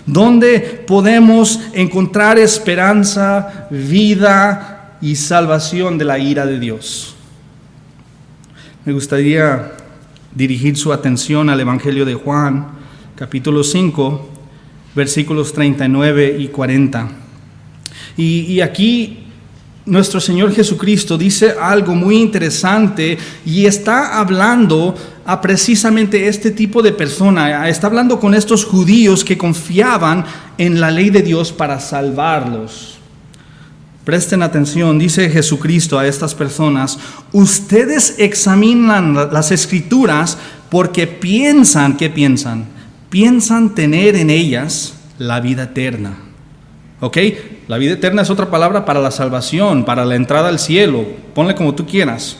Speaker 1: ¿Dónde podemos encontrar esperanza, vida y salvación de la ira de Dios? Me gustaría dirigir su atención al Evangelio de Juan, capítulo 5, versículos 39 y 40. Y aquí nuestro Señor Jesucristo dice algo muy interesante y está hablando a precisamente este tipo de persona. Está hablando con estos judíos que confiaban en la ley de Dios para salvarlos. Presten atención, dice Jesucristo a estas personas: ustedes examinan las Escrituras porque piensan, ¿qué piensan? Piensan tener en ellas la vida eterna. ¿Ok? La vida eterna es otra palabra para la salvación, para la entrada al cielo. Ponle como tú quieras.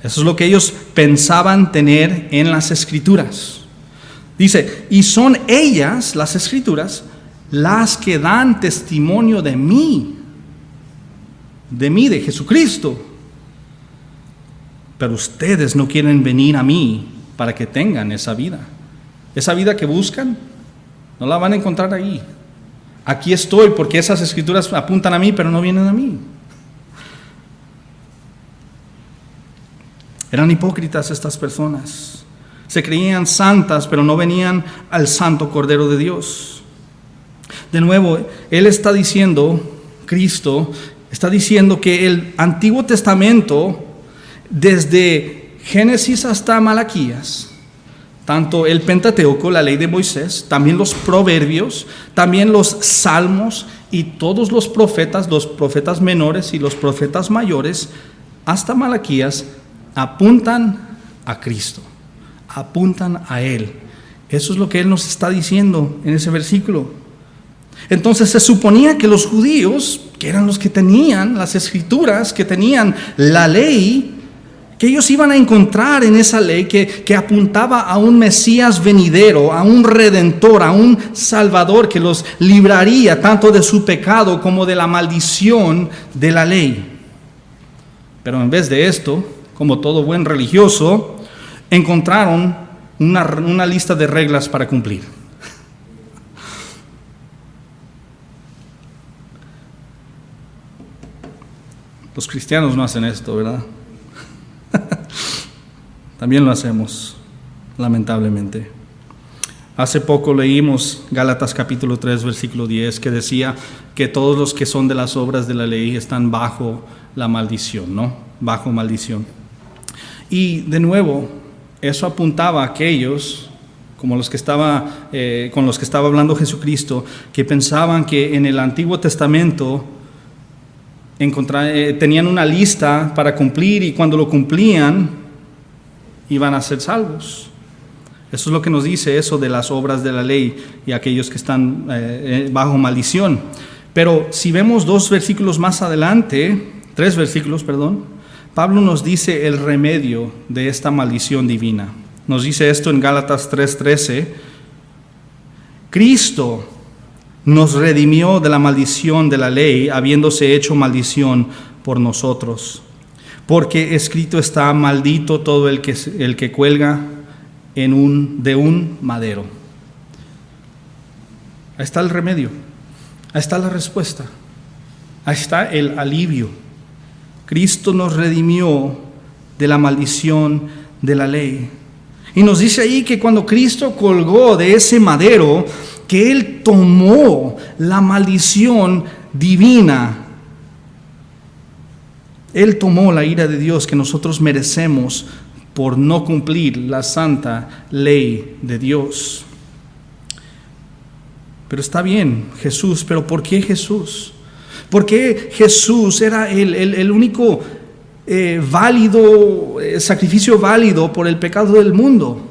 Speaker 1: Eso es lo que ellos pensaban tener en las Escrituras. Dice, y son ellas, las Escrituras, las que dan testimonio de mí, de Jesucristo. Pero ustedes no quieren venir a mí para que tengan esa vida. Esa vida que buscan, no la van a encontrar ahí. Aquí estoy porque esas Escrituras apuntan a mí, pero no vienen a mí. Eran hipócritas estas personas. Se creían santas, pero no venían al santo Cordero de Dios. De nuevo, Él está diciendo, Cristo está diciendo que el Antiguo Testamento, desde Génesis hasta Malaquías, tanto el Pentateuco, la ley de Moisés, también los Proverbios, también los Salmos y todos los profetas menores y los profetas mayores, hasta Malaquías, apuntan a Cristo, apuntan a Él. Eso es lo que Él nos está diciendo en ese versículo. Entonces se suponía que los judíos, que eran los que tenían las Escrituras, que tenían la ley, que ellos iban a encontrar en esa ley que apuntaba a un Mesías venidero, a un Redentor, a un Salvador que los libraría tanto de su pecado como de la maldición de la ley. Pero en vez de esto, como todo buen religioso, encontraron una lista de reglas para cumplir. Los cristianos no hacen esto, ¿verdad? También lo hacemos, lamentablemente. Hace poco leímos Gálatas capítulo 3, versículo 10, que decía que todos los que son de las obras de la ley están bajo la maldición, ¿no? Bajo maldición. Y de nuevo, eso apuntaba a aquellos, como los que con los que estaba hablando Jesucristo, que pensaban que en el Antiguo Testamento tenían una lista para cumplir y cuando lo cumplían iban a ser salvos. Eso es lo que nos dice eso de las obras de la ley y aquellos que están bajo maldición. Pero si vemos 3 versículos más adelante, Pablo nos dice el remedio de esta maldición divina. Nos dice esto en Gálatas 3:13. Cristo nos redimió de la maldición de la ley, habiéndose hecho maldición por nosotros. Porque escrito está: maldito todo el que cuelga de un madero. Ahí está el remedio, ahí está la respuesta, ahí está el alivio. Cristo nos redimió de la maldición de la ley. Y nos dice ahí que cuando Cristo colgó de ese madero, que Él tomó la maldición divina. Él tomó la ira de Dios que nosotros merecemos por no cumplir la santa ley de Dios. Pero está bien, Jesús, pero ¿por qué Jesús? ¿Por qué Jesús era el único sacrificio válido por el pecado del mundo?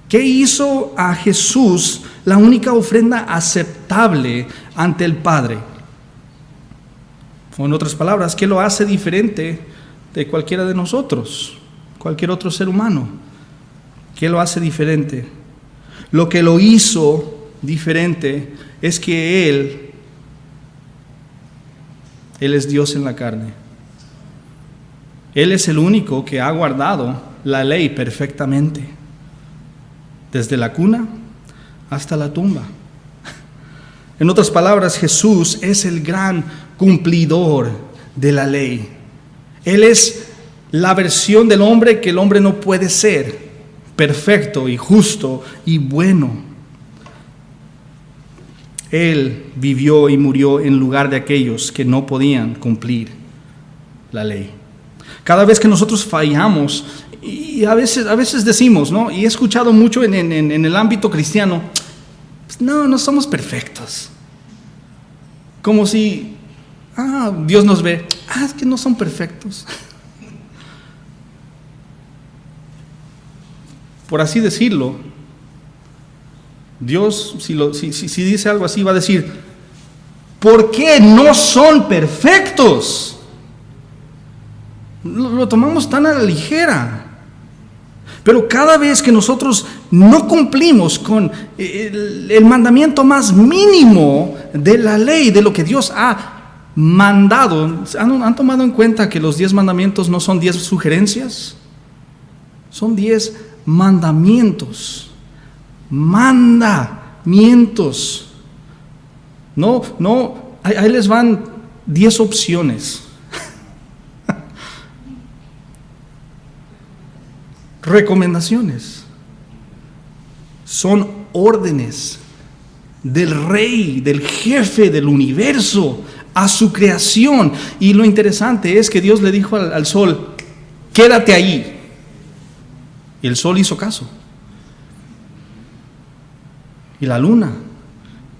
Speaker 1: ¿Qué hizo a Jesús la única ofrenda aceptable ante el Padre? O en otras palabras, ¿qué lo hace diferente de cualquiera de nosotros, cualquier otro ser humano? ¿Qué lo hace diferente? Lo que lo hizo diferente es que Él es Dios en la carne. Él es el único que ha guardado la ley perfectamente, desde la cuna hasta la tumba. En otras palabras, Jesús es el gran cumplidor de la ley. Él es la versión del hombre que el hombre no puede ser, perfecto y justo y bueno. Él vivió y murió en lugar de aquellos que no podían cumplir la ley. Cada vez que nosotros fallamos, y a veces decimos, ¿no? Y he escuchado mucho en el ámbito cristiano, pues no somos perfectos. Como si, Dios nos ve, es que no son perfectos. Por así decirlo, Dios, si dice algo así, va a decir, ¿por qué no son perfectos? Lo tomamos tan a la ligera. Pero cada vez que nosotros no cumplimos con el mandamiento más mínimo de la ley, de lo que Dios ha mandado, ¿han tomado en cuenta que los 10 mandamientos no son 10 sugerencias? Son 10 mandamientos. Mandamientos. No, ahí les van 10 opciones. Recomendaciones. Son órdenes del rey, del jefe del universo, a su creación. Y lo interesante es que Dios le dijo al sol, quédate ahí. Y el sol hizo caso. Y la luna,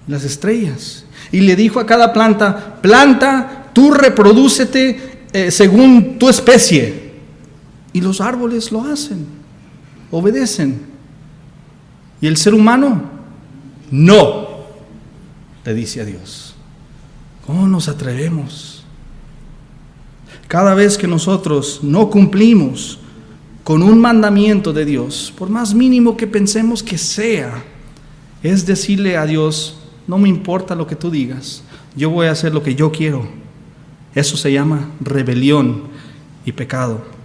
Speaker 1: y las estrellas. Y le dijo a cada planta, tú reprodúcete según tu especie. Y los árboles lo hacen. Obedecen. Y el ser humano, no, le dice a Dios. ¿Cómo nos atrevemos? Cada vez que nosotros no cumplimos con un mandamiento de Dios, por más mínimo que pensemos que sea, es decirle a Dios, no me importa lo que tú digas, yo voy a hacer lo que yo quiero. Eso se llama rebelión y pecado.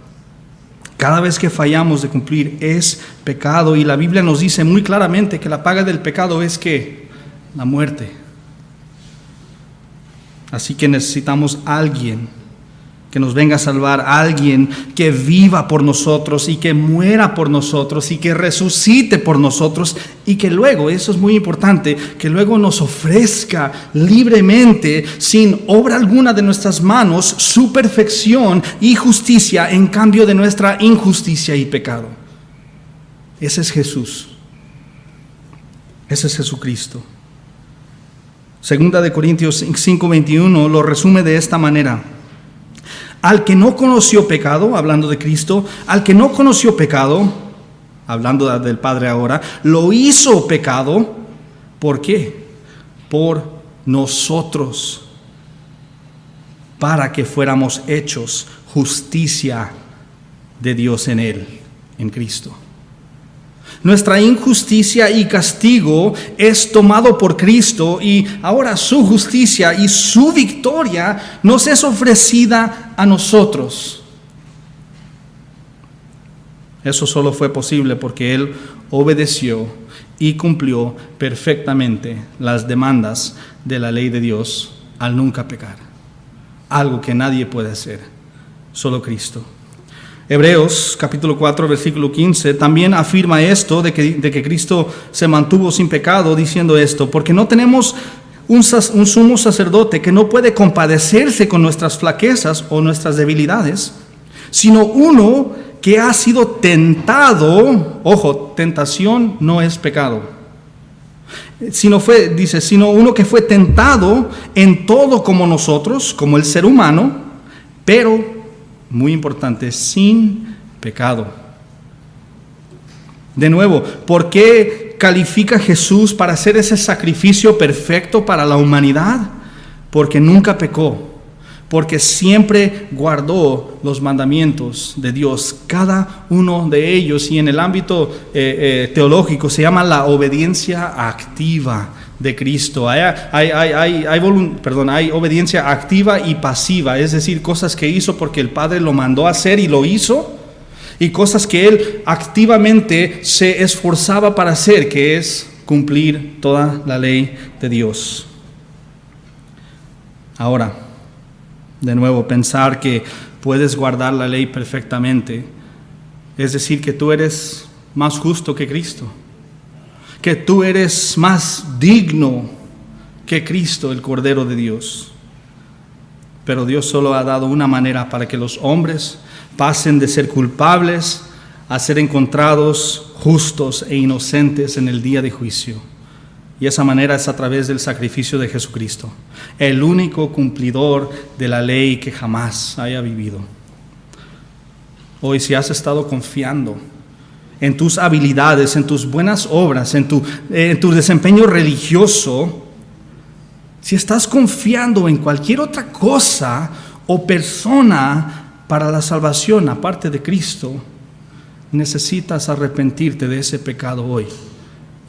Speaker 1: Cada vez que fallamos de cumplir es pecado, y la Biblia nos dice muy claramente que la paga del pecado es ¿qué? La muerte. Así que necesitamos a alguien que nos venga a salvar, a alguien que viva por nosotros y que muera por nosotros y que resucite por nosotros, y que luego, eso es muy importante, que luego nos ofrezca libremente, sin obra alguna de nuestras manos, su perfección y justicia en cambio de nuestra injusticia y pecado. Ese es Jesús. Ese es Jesucristo. Segunda de Corintios 5:21 lo resume de esta manera: al que no conoció pecado, hablando de Cristo, al que no conoció pecado, hablando del Padre ahora, lo hizo pecado. ¿Por qué? Por nosotros, para que fuéramos hechos justicia de Dios en Él, en Cristo. Nuestra injusticia y castigo es tomado por Cristo, y ahora su justicia y su victoria nos es ofrecida a nosotros. Eso solo fue posible porque Él obedeció y cumplió perfectamente las demandas de la ley de Dios al nunca pecar. Algo que nadie puede hacer, solo Cristo. Hebreos capítulo 4 versículo 15 también afirma esto de que Cristo se mantuvo sin pecado, diciendo esto: porque no tenemos un sumo sacerdote que no puede compadecerse con nuestras flaquezas o nuestras debilidades, sino uno que ha sido tentado. Ojo, tentación no es pecado. Sino uno que fue tentado en todo como nosotros, como el ser humano, pero muy importante, sin pecado. De nuevo, ¿por qué califica Jesús para hacer ese sacrificio perfecto para la humanidad? Porque nunca pecó, porque siempre guardó los mandamientos de Dios, cada uno de ellos, y en el ámbito teológico se llama la obediencia activa de Cristo. Hay obediencia activa y pasiva, es decir, cosas que hizo porque el Padre lo mandó a hacer y lo hizo, y cosas que Él activamente se esforzaba para hacer, que es cumplir toda la ley de Dios. Ahora, de nuevo, pensar que puedes guardar la ley perfectamente, es decir, que tú eres más justo que Cristo, que tú eres más digno que Cristo, el Cordero de Dios. Pero Dios solo ha dado una manera para que los hombres pasen de ser culpables a ser encontrados justos e inocentes en el día de juicio. Y esa manera es a través del sacrificio de Jesucristo, el único cumplidor de la ley que jamás haya vivido. Hoy, si has estado confiando en tus habilidades, en tus buenas obras, en tu desempeño religioso, si estás confiando en cualquier otra cosa o persona para la salvación aparte de Cristo, necesitas arrepentirte de ese pecado hoy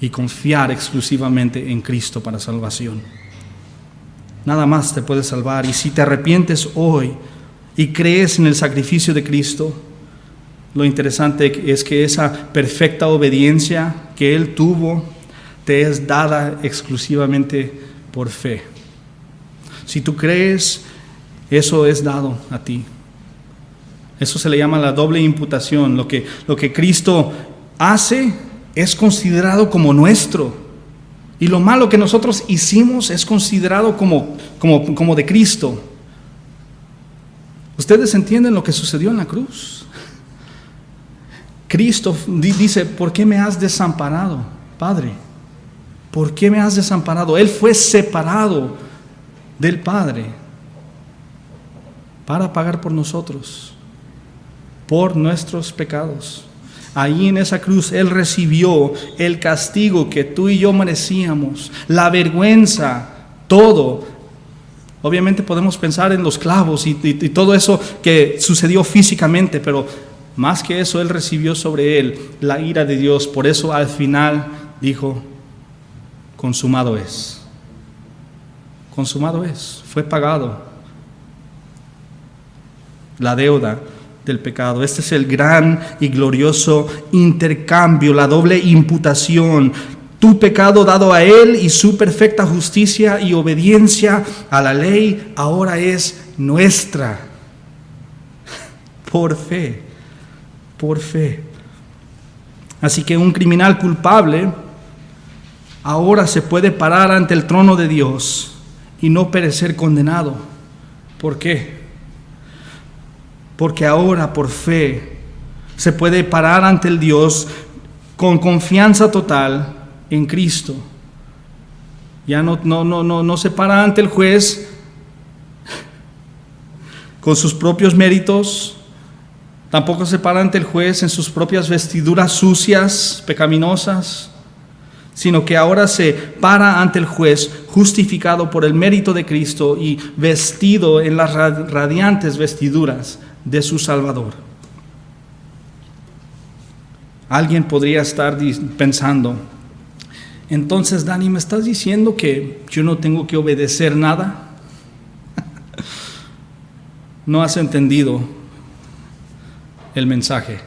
Speaker 1: y confiar exclusivamente en Cristo para salvación. Nada más te puede salvar. Y si te arrepientes hoy y crees en el sacrificio de Cristo, lo interesante es que esa perfecta obediencia que Él tuvo te es dada exclusivamente por fe. Si tú crees, eso es dado a ti. Eso se le llama la doble imputación. Lo que Cristo hace es considerado como nuestro. Y lo malo que nosotros hicimos es considerado como de Cristo. ¿Ustedes entienden lo que sucedió en la cruz? Cristo dice: ¿por qué me has desamparado, Padre? ¿Por qué me has desamparado? Él fue separado del Padre para pagar por nosotros, por nuestros pecados. Ahí en esa cruz Él recibió el castigo que tú y yo merecíamos, la vergüenza, todo. Obviamente podemos pensar en los clavos y todo eso que sucedió físicamente, pero más que eso, Él recibió sobre Él la ira de Dios. Por eso al final dijo: consumado es. Consumado es. Fue pagado la deuda del pecado. Este es el gran y glorioso intercambio, la doble imputación. Tu pecado dado a Él y su perfecta justicia y obediencia a la ley ahora es nuestra. Por fe, por fe. Así que un criminal culpable ahora se puede parar ante el trono de Dios y no perecer condenado. ¿Por qué? Porque ahora por fe se puede parar ante el Dios con confianza total en Cristo. Ya no se para ante el juez con sus propios méritos. Tampoco se para ante el juez en sus propias vestiduras sucias, pecaminosas, sino que ahora se para ante el juez justificado por el mérito de Cristo y vestido en las radiantes vestiduras de su Salvador. Alguien podría estar pensando: entonces, Dani, ¿me estás diciendo que yo no tengo que obedecer nada? No has entendido el mensaje.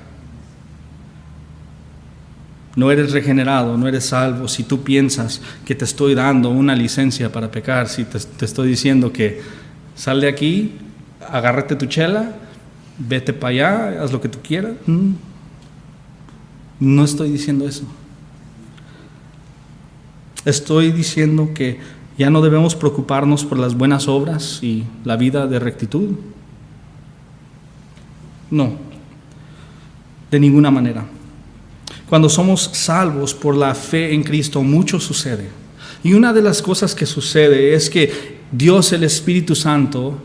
Speaker 1: No eres regenerado, no eres salvo si tú piensas que te estoy dando una licencia para pecar, si te estoy diciendo que sal de aquí, agárrate tu chela, vete para allá, haz lo que tú quieras. No estoy diciendo eso. Estoy diciendo que ya no debemos preocuparnos por las buenas obras y la vida de rectitud. No, de ninguna manera. Cuando somos salvos por la fe en Cristo, mucho sucede. Y una de las cosas que sucede es que Dios, el Espíritu Santo,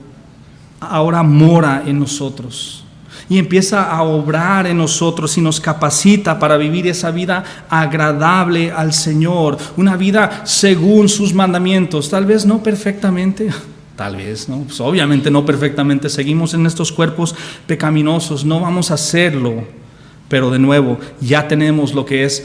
Speaker 1: ahora mora en nosotros y empieza a obrar en nosotros y nos capacita para vivir esa vida agradable al Señor, una vida según sus mandamientos. Tal vez no perfectamente, tal vez no, pues obviamente no perfectamente, seguimos en estos cuerpos pecaminosos, no vamos a hacerlo, pero de nuevo ya tenemos lo que es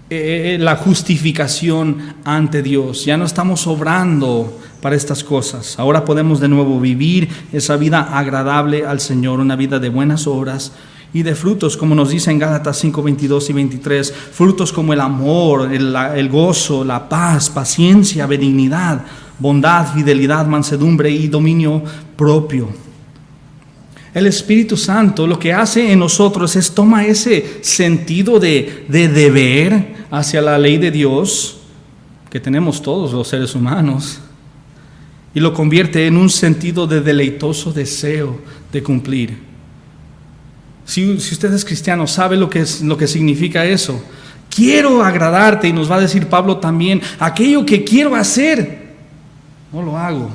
Speaker 1: la justificación ante Dios. Ya no estamos obrando para estas cosas. Ahora podemos de nuevo vivir esa vida agradable al Señor, una vida de buenas obras y de frutos, como nos dice en Gálatas 5, 22 y 23, frutos como el amor, el gozo, la paz, paciencia, benignidad, bondad, fidelidad, mansedumbre y dominio propio. El Espíritu Santo lo que hace en nosotros es toma ese sentido de deber hacia la ley de Dios que tenemos todos los seres humanos y lo convierte en un sentido de deleitoso deseo de cumplir. Si usted es cristiano, sabe lo que significa eso. Quiero agradarte, y nos va a decir Pablo también, aquello que quiero hacer, no lo hago.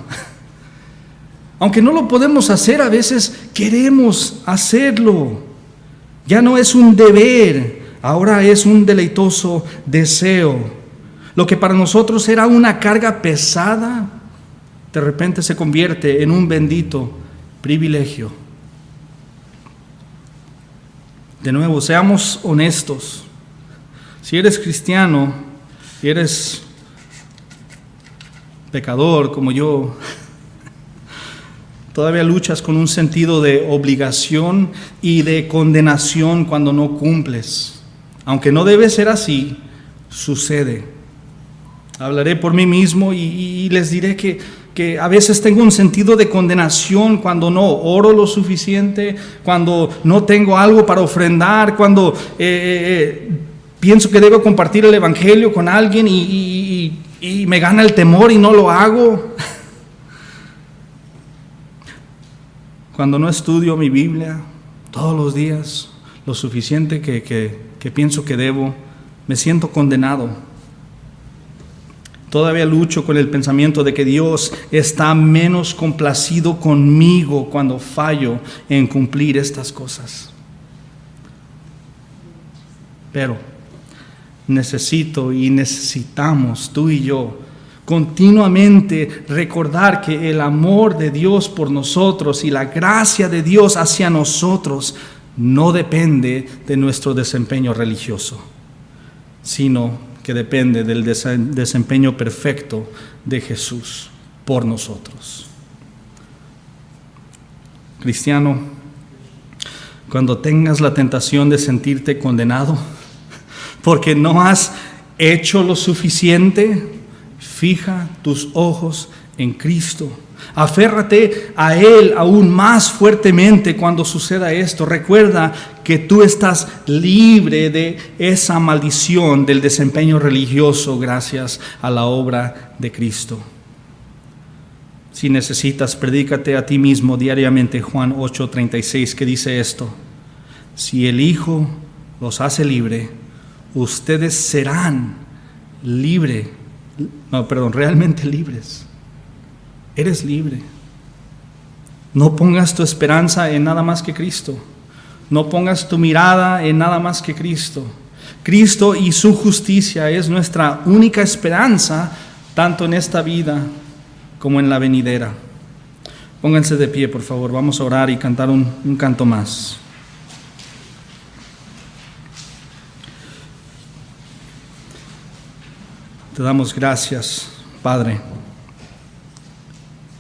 Speaker 1: Aunque no lo podemos hacer, a veces queremos hacerlo. Ya no es un deber, ahora es un deleitoso deseo. Lo que para nosotros era una carga pesada, de repente se convierte en un bendito privilegio. De nuevo, seamos honestos. Si eres cristiano y eres pecador como yo, todavía luchas con un sentido de obligación y de condenación cuando no cumples. Aunque no debe ser así, sucede. Hablaré por mí mismo y les diré que a veces tengo un sentido de condenación cuando no oro lo suficiente, cuando no tengo algo para ofrendar, cuando pienso que debo compartir el evangelio con alguien y me gana el temor y no lo hago. Cuando no estudio mi Biblia todos los días, lo suficiente que pienso que debo, me siento condenado. Todavía lucho con el pensamiento de que Dios está menos complacido conmigo cuando fallo en cumplir estas cosas. Pero necesitamos, tú y yo, continuamente recordar que el amor de Dios por nosotros y la gracia de Dios hacia nosotros no depende de nuestro desempeño religioso, sino que depende del desempeño perfecto de Jesús por nosotros. Cristiano, cuando tengas la tentación de sentirte condenado porque no has hecho lo suficiente, fija tus ojos en Cristo. Aférrate a Él aún más fuertemente cuando suceda esto. Recuerda que tú estás libre de esa maldición del desempeño religioso gracias a la obra de Cristo. Si necesitas, predícate a ti mismo diariamente Juan 8:36, que dice esto: si el Hijo los hace libre, ustedes serán realmente libres. Eres libre. No pongas tu esperanza en nada más que Cristo. No pongas tu mirada en nada más que Cristo. Cristo y su justicia es nuestra única esperanza, tanto en esta vida como en la venidera. Pónganse de pie, por favor. Vamos a orar y cantar un canto más. Te damos gracias, Padre,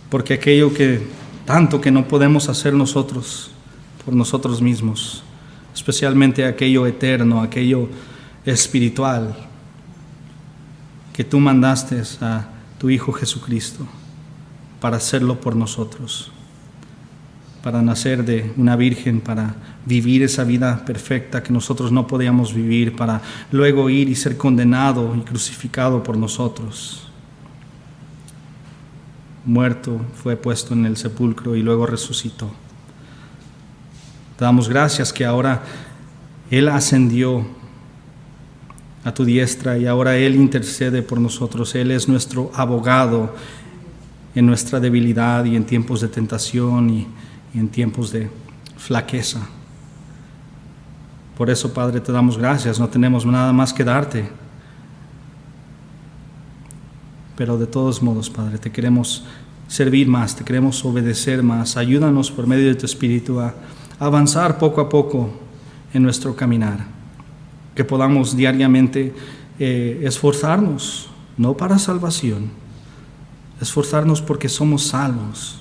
Speaker 1: porque aquello tanto que no podemos hacer nosotros por nosotros mismos, especialmente aquello eterno, aquello espiritual, que tú mandaste a tu Hijo Jesucristo para hacerlo por nosotros, para nacer de una virgen, para vivir esa vida perfecta que nosotros no podíamos vivir, para luego ir y ser condenado y crucificado por nosotros. Muerto, fue puesto en el sepulcro y luego resucitó. Te damos gracias que ahora Él ascendió a tu diestra y ahora Él intercede por nosotros. Él es nuestro abogado en nuestra debilidad y en tiempos de tentación y en tiempos de flaqueza. Por eso, Padre, te damos gracias. No tenemos nada más que darte. Pero de todos modos, Padre, te queremos servir más, te queremos obedecer más. Ayúdanos por medio de tu Espíritu a avanzar poco a poco en nuestro caminar. Que podamos diariamente esforzarnos, no para salvación, esforzarnos porque somos salvos,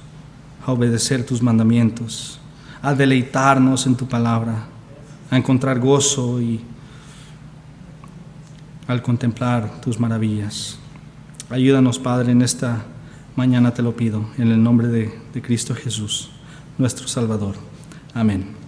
Speaker 1: a obedecer tus mandamientos, a deleitarnos en tu palabra, a encontrar gozo y al contemplar tus maravillas. Ayúdanos, Padre, en esta mañana te lo pido, en el nombre de Cristo Jesús, nuestro Salvador. Amén.